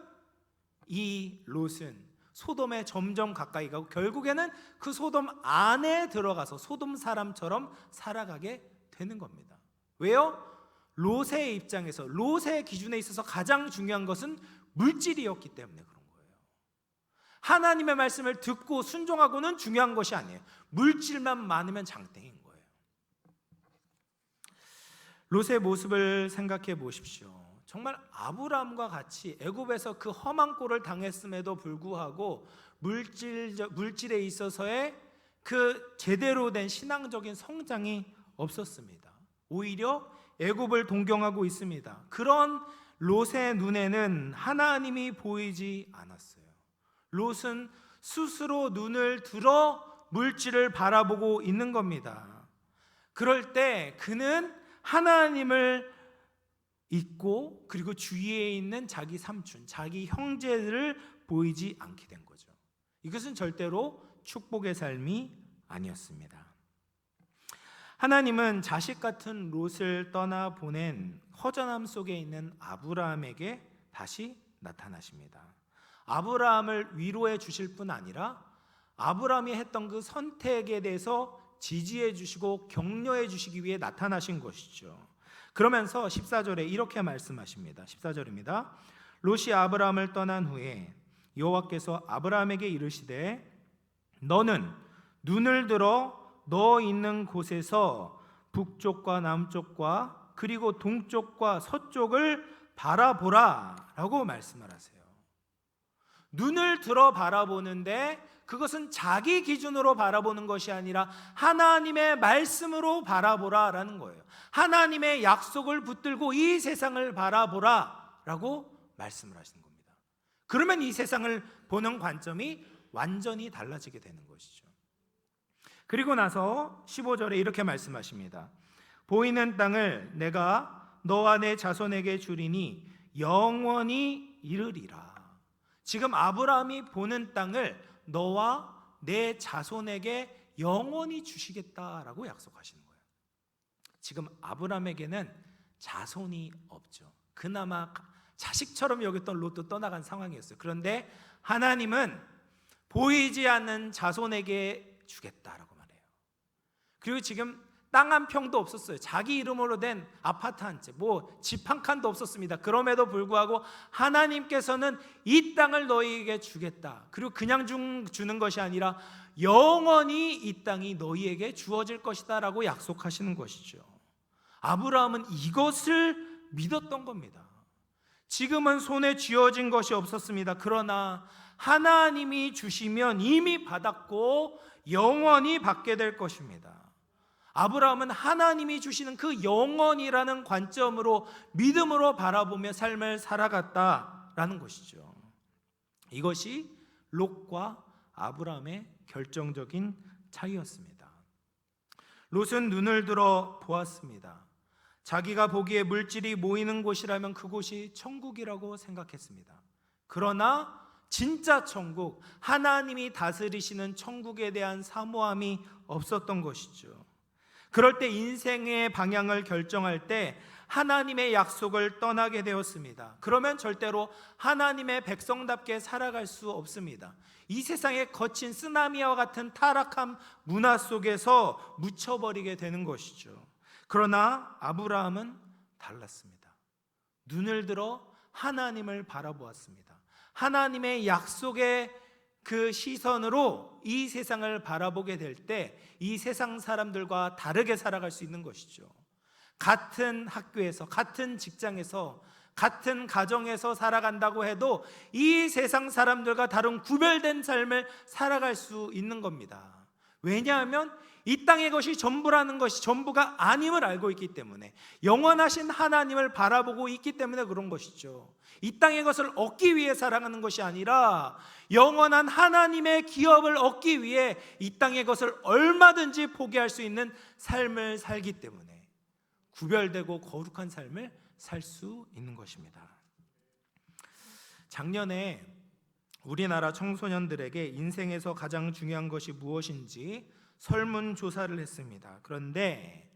이 롯은 소돔에 점점 가까이 가고 결국에는 그 소돔 안에 들어가서 소돔 사람처럼 살아가게 되는 겁니다. 왜요? 롯의 입장에서, 롯의 기준에 있어서 가장 중요한 것은 물질이었기 때문에 그런 거예요. 하나님의 말씀을 듣고 순종하고는 중요한 것이 아니에요. 물질만 많으면 장땡인 거예요. 롯의 모습을 생각해 보십시오. 정말 아브라함과 같이 애굽에서 그 험한 꼴을 당했음에도 불구하고 물질에 있어서의 그 제대로 된 신앙적인 성장이 없었습니다. 오히려 애굽을 동경하고 있습니다. 그런 롯의 눈에는 하나님이 보이지 않았어요. 롯은 스스로 눈을 들어 물질을 바라보고 있는 겁니다. 그럴 때 그는 하나님을 잊고 그리고 주위에 있는 자기 삼촌, 자기 형제들을 보이지 않게 된 거죠. 이것은 절대로 축복의 삶이 아니었습니다. 하나님은 자식 같은 롯을 떠나 보낸 허전함 속에 있는 아브라함에게 다시 나타나십니다. 아브라함을 위로해 주실 뿐 아니라 아브라함이 했던 그 선택에 대해서 지지해 주시고 격려해 주시기 위해 나타나신 것이죠. 그러면서 14절에 이렇게 말씀하십니다. 14절입니다. 롯이 아브라함을 떠난 후에 여호와께서 아브라함에게 이르시되 너는 눈을 들어 너 있는 곳에서 북쪽과 남쪽과 그리고 동쪽과 서쪽을 바라보라 라고 말씀을 하세요. 눈을 들어 바라보는데 그것은 자기 기준으로 바라보는 것이 아니라 하나님의 말씀으로 바라보라 라는 거예요. 하나님의 약속을 붙들고 이 세상을 바라보라 라고 말씀을 하시는 겁니다. 그러면 이 세상을 보는 관점이 완전히 달라지게 되는 것이죠. 그리고 나서 15절에 이렇게 말씀하십니다. 보이는 땅을 내가 너와 내 자손에게 주리니 영원히 이르리라. 지금 아브라함이 보는 땅을 너와 내 자손에게 영원히 주시겠다라고 약속하시는 거예요. 지금 아브라함에게는 자손이 없죠. 그나마 자식처럼 여겼던 롯도 떠나간 상황이었어요. 그런데 하나님은 보이지 않는 자손에게 주겠다라고 말해요. 그리고 지금 땅 한 평도 없었어요. 자기 이름으로 된 아파트 한 채, 집 한 칸도 없었습니다. 그럼에도 불구하고 하나님께서는 이 땅을 너희에게 주겠다. 그리고 그냥 주는 것이 아니라 영원히 이 땅이 너희에게 주어질 것이다 라고 약속하시는 것이죠. 아브라함은 이것을 믿었던 겁니다. 지금은 손에 쥐어진 것이 없었습니다. 그러나 하나님이 주시면 이미 받았고 영원히 받게 될 것입니다. 아브라함은 하나님이 주시는 그 영원이라는 관점으로 믿음으로 바라보며 삶을 살아갔다라는 것이죠. 이것이 롯과 아브라함의 결정적인 차이였습니다. 롯은 눈을 들어 보았습니다. 자기가 보기에 물질이 모이는 곳이라면 그곳이 천국이라고 생각했습니다. 그러나 진짜 천국, 하나님이 다스리시는 천국에 대한 사모함이 없었던 것이죠. 그럴 때 인생의 방향을 결정할 때 하나님의 약속을 떠나게 되었습니다. 그러면 절대로 하나님의 백성답게 살아갈 수 없습니다. 이 세상의 거친 쓰나미와 같은 타락한 문화 속에서 묻혀버리게 되는 것이죠. 그러나 아브라함은 달랐습니다. 눈을 들어 하나님을 바라보았습니다. 하나님의 약속의 그 시선으로 이 세상을 바라보게 될 때 이 세상 사람들과 다르게 살아갈 수 있는 것이죠. 같은 학교에서, 같은 직장에서, 같은 가정에서 살아간다고 해도 이 세상 사람들과 다른 구별된 삶을 살아갈 수 있는 겁니다. 왜냐하면 이 땅의 것이 전부라는 것이 전부가 아님을 알고 있기 때문에, 영원하신 하나님을 바라보고 있기 때문에 그런 것이죠. 이 땅의 것을 얻기 위해 살아가는 것이 아니라 영원한 하나님의 기업을 얻기 위해 이 땅의 것을 얼마든지 포기할 수 있는 삶을 살기 때문에 구별되고 거룩한 삶을 살 수 있는 것입니다. 작년에 우리나라 청소년들에게 인생에서 가장 중요한 것이 무엇인지 설문조사를 했습니다. 그런데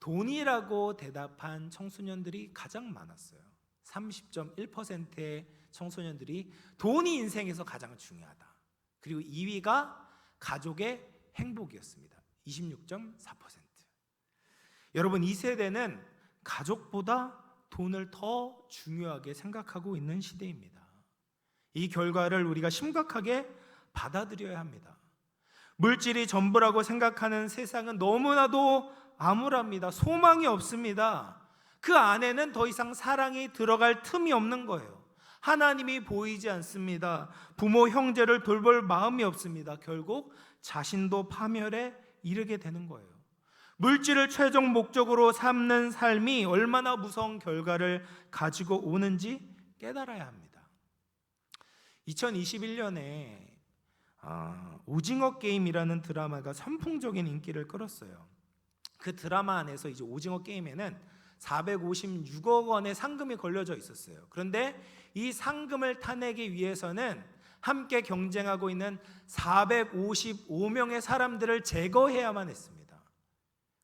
돈이라고 대답한 청소년들이 가장 많았어요. 30.1%의 청소년들이 돈이 인생에서 가장 중요하다. 그리고 2위가 가족의 행복이었습니다. 26.4%. 여러분, 이 세대는 가족보다 돈을 더 중요하게 생각하고 있는 시대입니다. 이 결과를 우리가 심각하게 받아들여야 합니다. 물질이 전부라고 생각하는 세상은 너무나도 암울합니다. 소망이 없습니다. 그 안에는 더 이상 사랑이 들어갈 틈이 없는 거예요. 하나님이 보이지 않습니다. 부모 형제를 돌볼 마음이 없습니다. 결국 자신도 파멸에 이르게 되는 거예요. 물질을 최종 목적으로 삼는 삶이 얼마나 무서운 결과를 가지고 오는지 깨달아야 합니다. 2021년에 오징어 게임이라는 드라마가 선풍적인 인기를 끌었어요. 그 드라마 안에서 이제 오징어 게임에는 456억 원의 상금이 걸려져 있었어요. 그런데 이 상금을 타내기 위해서는 함께 경쟁하고 있는 455명의 사람들을 제거해야만 했습니다.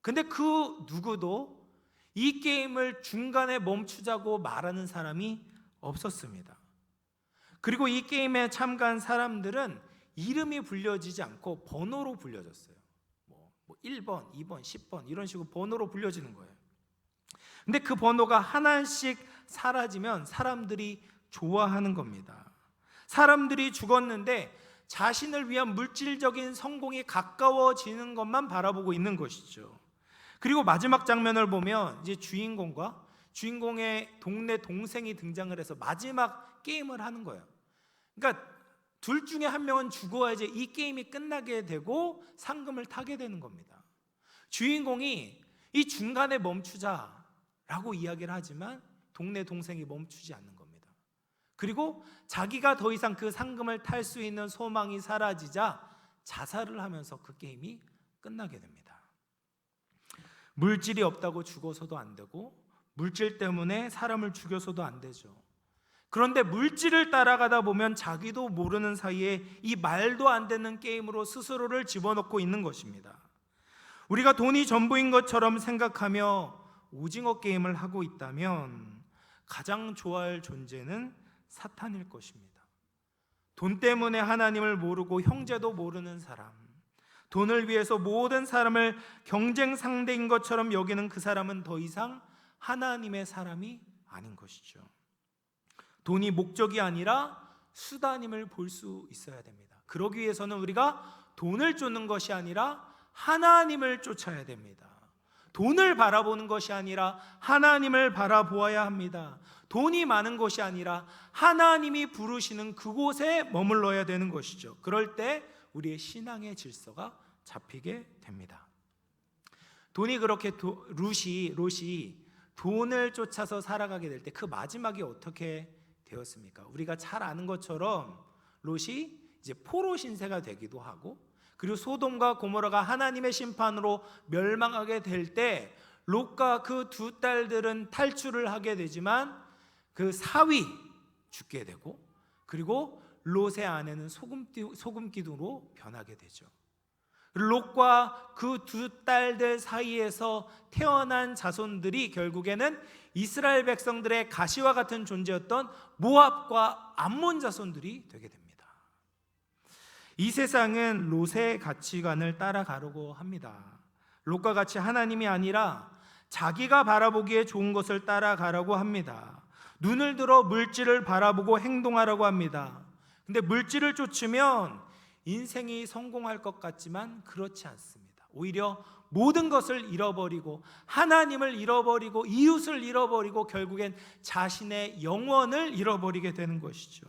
근데 그 누구도 이 게임을 중간에 멈추자고 말하는 사람이 없었습니다. 그리고 이 게임에 참가한 사람들은 이름이 불려지지 않고 번호로 불려졌어요. 뭐 1번, 2번, 10번 이런 식으로 번호로 불려지는 거예요. 근데 그 번호가 하나씩 사라지면 사람들이 좋아하는 겁니다. 사람들이 죽었는데 자신을 위한 물질적인 성공이 가까워지는 것만 바라보고 있는 것이죠. 그리고 마지막 장면을 보면 이제 주인공과 주인공의 동네 동생이 등장을 해서 마지막 게임을 하는 거예요. 그러니까 둘 중에 한 명은 죽어야지 이 게임이 끝나게 되고 상금을 타게 되는 겁니다. 주인공이 이 중간에 멈추자라고 이야기를 하지만 동네 동생이 멈추지 않는 겁니다. 그리고 자기가 더 이상 그 상금을 탈 수 있는 소망이 사라지자 자살을 하면서 그 게임이 끝나게 됩니다. 물질이 없다고 죽어서도 안 되고 물질 때문에 사람을 죽여서도 안 되죠. 그런데 물질을 따라가다 보면 자기도 모르는 사이에 이 말도 안 되는 게임으로 스스로를 집어넣고 있는 것입니다. 우리가 돈이 전부인 것처럼 생각하며 오징어 게임을 하고 있다면 가장 좋아할 존재는 사탄일 것입니다. 돈 때문에 하나님을 모르고 형제도 모르는 사람, 돈을 위해서 모든 사람을 경쟁 상대인 것처럼 여기는 그 사람은 더 이상 하나님의 사람이 아닌 것이죠. 돈이 목적이 아니라 수단임을 볼 수 있어야 됩니다. 그러기 위해서는 우리가 돈을 쫓는 것이 아니라 하나님을 쫓아야 됩니다. 돈을 바라보는 것이 아니라 하나님을 바라보아야 합니다. 돈이 많은 것이 아니라 하나님이 부르시는 그곳에 머물러야 되는 것이죠. 그럴 때 우리의 신앙의 질서가 잡히게 됩니다. 돈이 그렇게 롯이 돈을 쫓아서 살아가게 될 때 그 마지막이 어떻게 되었습니까? 우리가 잘 아는 것처럼 롯이 이제 포로 신세가 되기도 하고, 그리고 소돔과 고모라가 하나님의 심판으로 멸망하게 될 때 롯과 그 두 딸들은 탈출을 하게 되지만 그 사위 죽게 되고, 그리고 롯의 아내는 소금 기둥으로 변하게 되죠. 롯과 그 두 딸들 사이에서 태어난 자손들이 결국에는 이스라엘 백성들의 가시와 같은 존재였던 모압과 암몬 자손들이 되게 됩니다. 이 세상은 롯의 가치관을 따라가려고 합니다. 롯과 같이 하나님이 아니라 자기가 바라보기에 좋은 것을 따라가려고 합니다. 눈을 들어 물질을 바라보고 행동하려고 합니다. 근데 물질을 쫓으면 인생이 성공할 것 같지만 그렇지 않습니다. 오히려 모든 것을 잃어버리고 하나님을 잃어버리고 이웃을 잃어버리고 결국엔 자신의 영혼을 잃어버리게 되는 것이죠.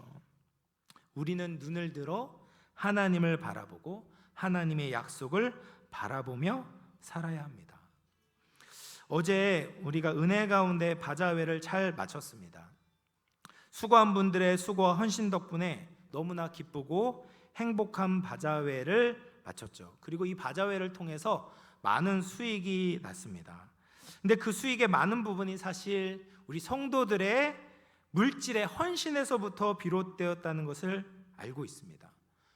우리는 눈을 들어 하나님을 바라보고 하나님의 약속을 바라보며 살아야 합니다. 어제 우리가 은혜 가운데 바자회를 잘 마쳤습니다. 수고한 분들의 수고와 헌신 덕분에 너무나 기쁘고 행복한 바자회를 마쳤죠. 그리고 이 바자회를 통해서 많은 수익이 났습니다. 근데 그 수익의 많은 부분이 사실 우리 성도들의 물질의 헌신에서부터 비롯되었다는 것을 알고 있습니다.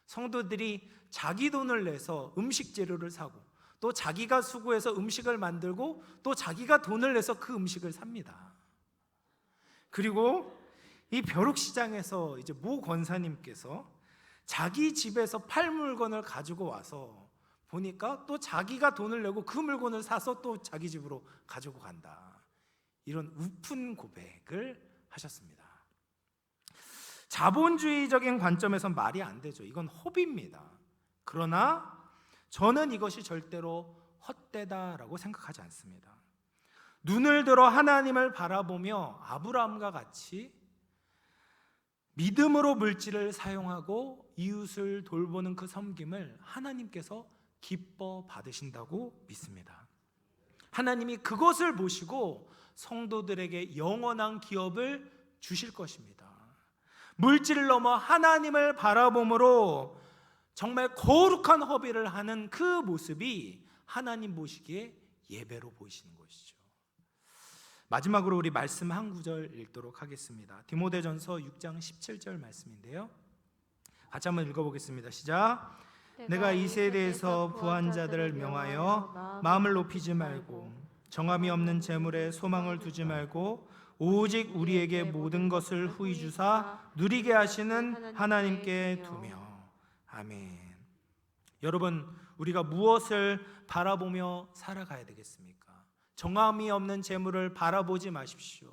성도들이 자기 돈을 내서 음식 재료를 사고, 또 자기가 수고해서 음식을 만들고, 또 자기가 돈을 내서 그 음식을 삽니다. 그리고 이 벼룩시장에서 이제 모 권사님께서 자기 집에서 팔 물건을 가지고 와서 보니까 또 자기가 돈을 내고 그 물건을 사서 또 자기 집으로 가지고 간다, 이런 우픈 고백을 하셨습니다. 자본주의적인 관점에선 말이 안 되죠. 이건 허비입니다. 그러나 저는 이것이 절대로 헛되다라고 생각하지 않습니다. 눈을 들어 하나님을 바라보며 아브라함과 같이 믿음으로 물질을 사용하고 이웃을 돌보는 그 섬김을 하나님께서 기뻐 받으신다고 믿습니다. 하나님이 그것을 보시고 성도들에게 영원한 기업을 주실 것입니다. 물질을 넘어 하나님을 바라봄으로 정말 거룩한 허비를 하는 그 모습이 하나님 보시기에 예배로 보이시는 것이죠. 마지막으로 우리 말씀 한 구절 읽도록 하겠습니다. 디모데전서 6장 17절 말씀인데요, 같이 한번 읽어보겠습니다. 시작. 내가 이 세대에서 부한 자들을 명하여 마음을 높이지 말고 정함이 없는 재물에 소망을 두지 말고 오직 우리에게 모든 것을 후히 주사 누리게 하시는 하나님께 두며. 아멘. 여러분, 우리가 무엇을 바라보며 살아가야 되겠습니까? 정함이 없는 재물을 바라보지 마십시오.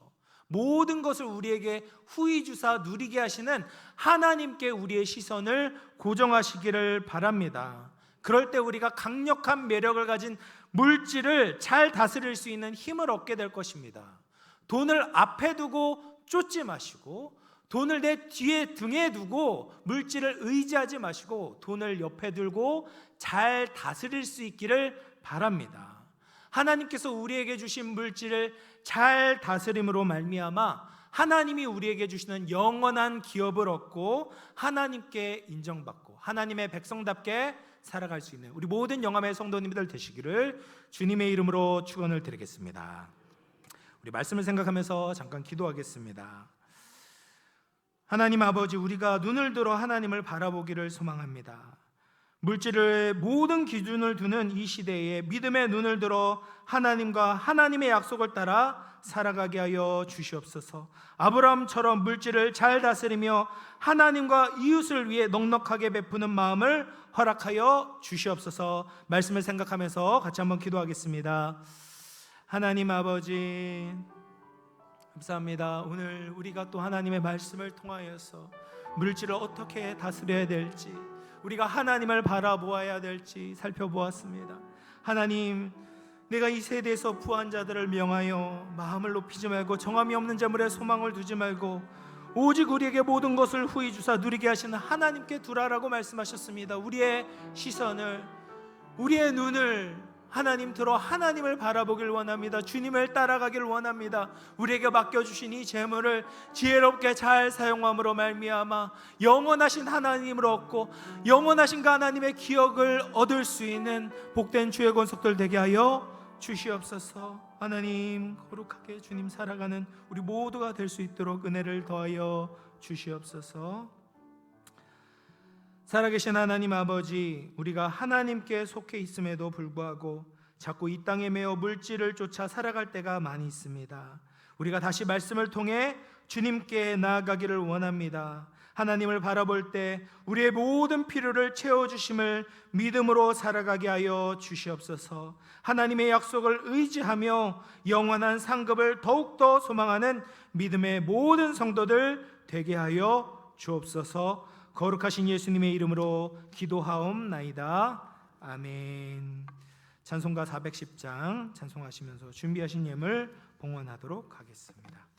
모든 것을 우리에게 후히 주사 누리게 하시는 하나님께 우리의 시선을 고정하시기를 바랍니다. 그럴 때 우리가 강력한 매력을 가진 물질을 잘 다스릴 수 있는 힘을 얻게 될 것입니다. 돈을 앞에 두고 쫓지 마시고, 돈을 내 뒤에 등에 두고 물질을 의지하지 마시고 돈을 옆에 들고 잘 다스릴 수 있기를 바랍니다. 하나님께서 우리에게 주신 물질을 잘 다스림으로 말미암아 하나님이 우리에게 주시는 영원한 기업을 얻고 하나님께 인정받고 하나님의 백성답게 살아갈 수 있는 우리 모든 영암의 성도님들 되시기를 주님의 이름으로 축원을 드리겠습니다. 우리 말씀을 생각하면서 잠깐 기도하겠습니다. 하나님 아버지, 우리가 눈을 들어 하나님을 바라보기를 소망합니다. 물질의 모든 기준을 두는 이 시대에 믿음의 눈을 들어 하나님과 하나님의 약속을 따라 살아가게 하여 주시옵소서. 아브라함처럼 물질을 잘 다스리며 하나님과 이웃을 위해 넉넉하게 베푸는 마음을 허락하여 주시옵소서. 말씀을 생각하면서 같이 한번 기도하겠습니다. 하나님 아버지, 감사합니다. 오늘 우리가 또 하나님의 말씀을 통하여서 물질을 어떻게 다스려야 될지, 우리가 하나님을 바라보아야 될지 살펴보았습니다. 하나님, 내가 이 세대에서 부한 자들을 명하여 마음을 높이지 말고 정함이 없는 재물에 소망을 두지 말고 오직 우리에게 모든 것을 후히 주사 누리게 하시는 하나님께 두라라고 말씀하셨습니다. 우리의 시선을, 우리의 눈을 하나님 들어 하나님을 바라보길 원합니다. 주님을 따라가길 원합니다. 우리에게 맡겨주신 이 재물을 지혜롭게 잘 사용함으로 말미암아 영원하신 하나님을 얻고 영원하신 그 하나님의 기억을 얻을 수 있는 복된 주의 권속들 되게 하여 주시옵소서. 하나님, 거룩하게 주님 살아가는 우리 모두가 될 수 있도록 은혜를 더하여 주시옵소서. 살아계신 하나님 아버지, 우리가 하나님께 속해 있음에도 불구하고 자꾸 이 땅에 매어 물질을 쫓아 살아갈 때가 많이 있습니다. 우리가 다시 말씀을 통해 주님께 나아가기를 원합니다. 하나님을 바라볼 때 우리의 모든 필요를 채워주심을 믿음으로 살아가게 하여 주시옵소서. 하나님의 약속을 의지하며 영원한 상급을 더욱더 소망하는 믿음의 모든 성도들 되게 하여 주옵소서. 거룩하신 예수님의 이름으로 기도하옵나이다. 아멘. 찬송가 410장 찬송하시면서 준비하신 예물 봉헌하도록 하겠습니다.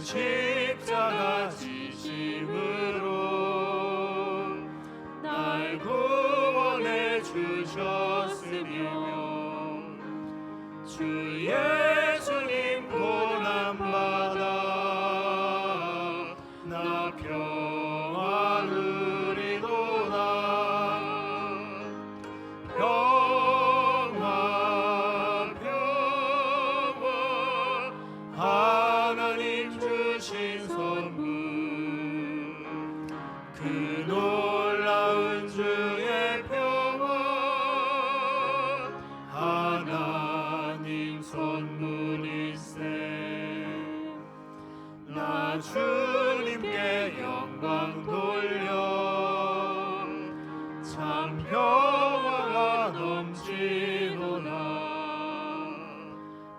십자가 지심으로 날 구원해 주셨으며 주 예수님 고난받아 주신 선물 그 놀라운 주의 평화 하나님 선물일세 나 주님께 영광 돌려 참 평화가 넘치도다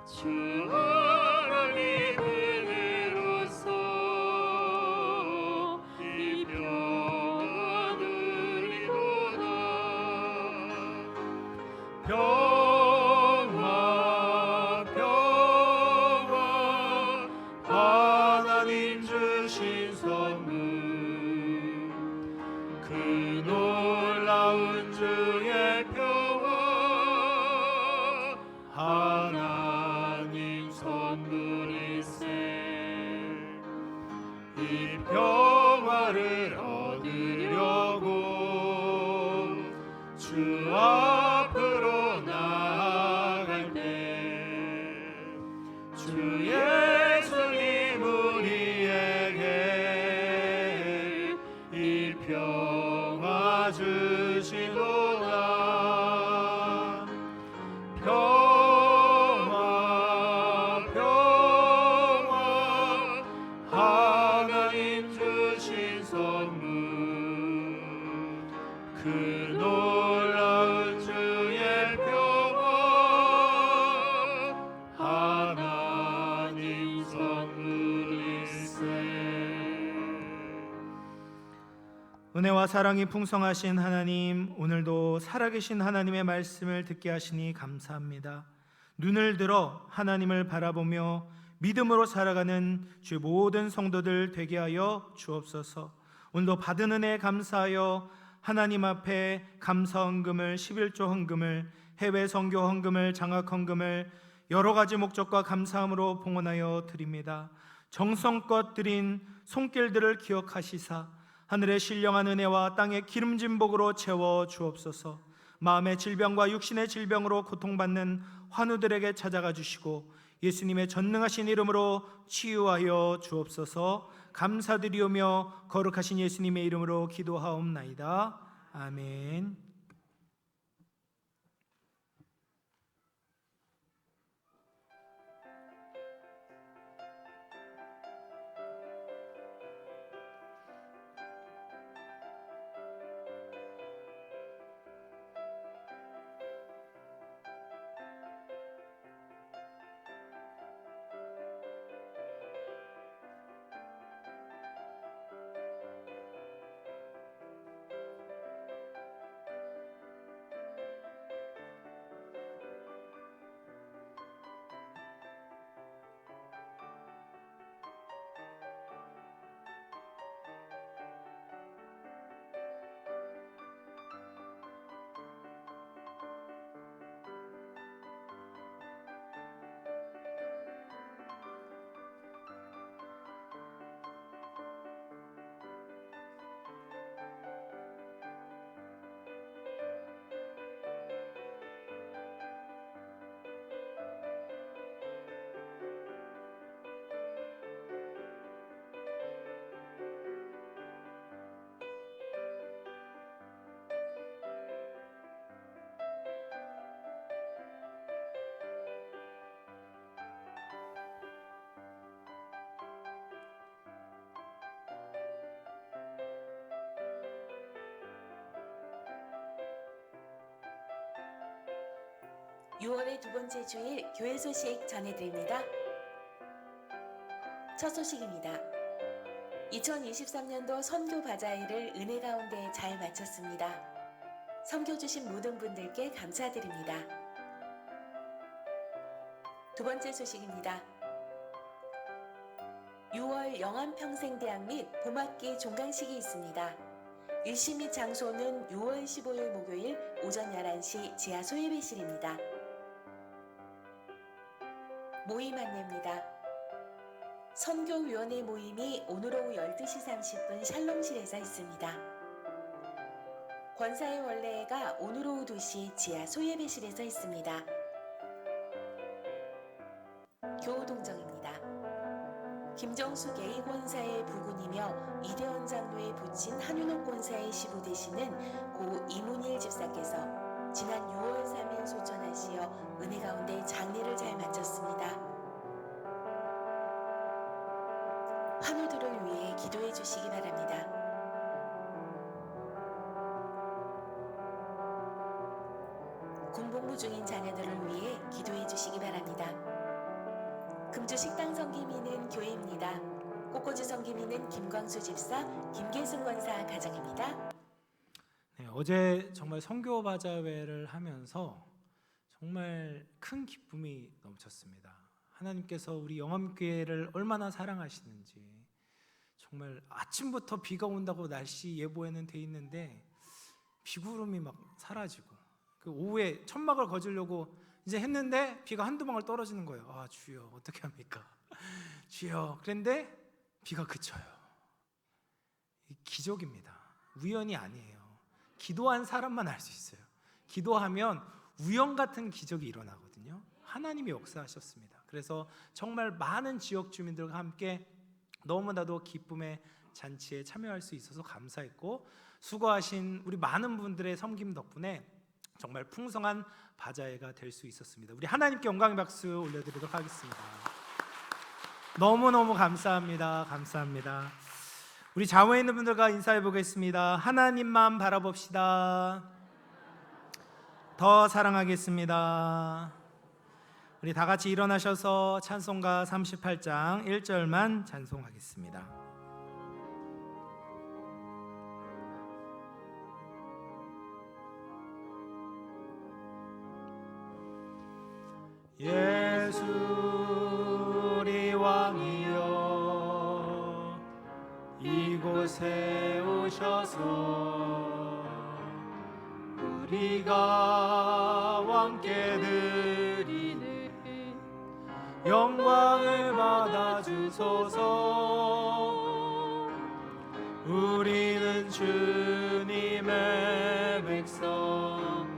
주 하나님 은혜로서 이 평화 누리도다 평화 평화 하나님 주신 선물 그 놀라운 주의 평화 하나님 선물일세 이 평화를 얻으려고 주 앞으로 나아갈 때 주 예수님 우리에게 이 평화 주시도다 평화 평화 하나님 주신 선물 그 놀라운 주의 평화 하나님 선물일세 은혜와 사랑이 풍성하신 하나님, 오늘도 살아계신 하나님의 말씀을 듣게 하시니 감사합니다. 눈을 들어 하나님을 바라보며 믿음으로 살아가는 주의 모든 성도들 되게 하여 주옵소서. 오늘도 받은 은혜에 감사하여 하나님 앞에 감사 헌금을, 11조 헌금을, 해외 선교 헌금을, 장학 헌금을 여러 가지 목적과 감사함으로 봉헌하여 드립니다. 정성껏 드린 손길들을 기억하시사 하늘의 신령한 은혜와 땅의 기름진 복으로 채워 주옵소서. 마음의 질병과 육신의 질병으로 고통받는 환우들에게 찾아가 주시고 예수님의 전능하신 이름으로 치유하여 주옵소서. 감사드리오며 거룩하신 예수님의 이름으로 기도하옵나이다. 아멘. (6월의) 두 번째 주일 교회 소식 전해드립니다. 첫 소식입니다. 2023년도 선교 바자회를 은혜 가운데 잘 마쳤습니다. 섬겨주신 모든 분들께 감사드립니다. 두 번째 소식입니다. 6월 영암평생대학 및 봄학기 종강식이 있습니다. 일시 및 장소는 6월 15일 목요일 오전 11시 지하 소예배실입니다. 모임 안내입니다. 선교위원회 모임이 오늘 오후 12시 30분 샬롬실에서 있습니다. 권사의 원래회가 오늘 오후 2시 지하 소예배실에서 있습니다. 교우동정입니다. 김정수 개의 권사의 부군이며 이대원 장로의 부친 한윤옥 권사의 시부 되시는 고 이문일 집사께서 지난 6월 3일 소천하시어 은혜 가운데 장례를 잘 마쳤습니다. 환우들을 위해 기도해 주시기 바랍니다. 군복무 중인 자녀들을 위해 기도해 주시기 바랍니다. 금주 식당 성김이는 교회입니다. 꽃꽂이 성김이는 김광수 집사, 김계승 권사 가정입니다. 네, 어제 정말 선교 바자회를 하면서 정말 큰 기쁨이 넘쳤습니다. 하나님께서 우리 영암교회를 얼마나 사랑하시는지, 정말 아침부터 비가 온다고 날씨 예보에는 돼 있는데 비구름이 막 사라지고, 그 오후에 천막을 거주려고 이제 했는데 비가 한두 방울 떨어지는 거예요. 아, 주여, 어떻게 합니까? 주여. 그런데 비가 그쳐요. 기적입니다. 우연이 아니에요. 기도한 사람만 알 수 있어요. 기도하면 우연 같은 기적이 일어나거든요. 하나님이 역사하셨습니다. 그래서 정말 많은 지역 주민들과 함께 너무나도 기쁨의 잔치에 참여할 수 있어서 감사했고, 수고하신 우리 많은 분들의 섬김 덕분에 정말 풍성한 바자회가 될 수 있었습니다. 우리 하나님께 영광의 박수 올려드리도록 하겠습니다. 너무너무 감사합니다. 감사합니다. 우리 좌우에 있는 분들과 인사해 보겠습니다. 하나님만 바라봅시다. 더 사랑하겠습니다. 우리 다 같이 일어나셔서 찬송가 38장 1절만 찬송하겠습니다. 예수 우리 왕이여 이곳에 오셔서 우리가 왕께 드리는 영광을 받아 주소서. 우리는 주님의 백성,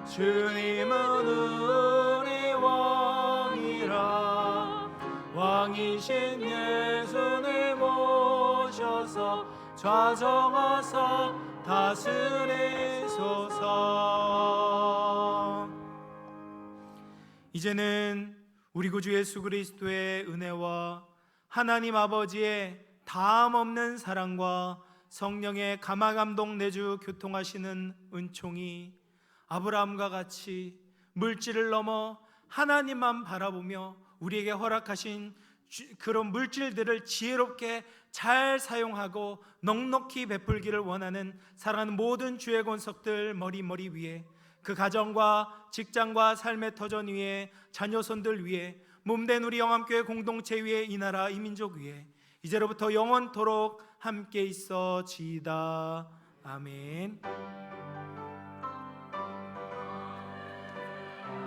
주님은 우리 왕이라. 왕이신 예수를 모셔서 좌정하사 다스리소서. 이제는 우리 구주 예수 그리스도의 은혜와 하나님 아버지의 다함 없는 사랑과 성령의 감화감동 내주 교통하시는 은총이 아브라함과 같이 물질을 넘어 하나님만 바라보며 우리에게 허락하신 그런 물질들을 지혜롭게 잘 사용하고 넉넉히 베풀기를 원하는 사랑하는 모든 주의 권속들 머리 위에, 그 가정과 직장과 삶의 터전 위에, 자녀손들 위에, 몸된 우리 영암교회 공동체 위에, 이 나라 이 민족 위에 이제로부터 영원토록 함께 있어지이다. 아멘.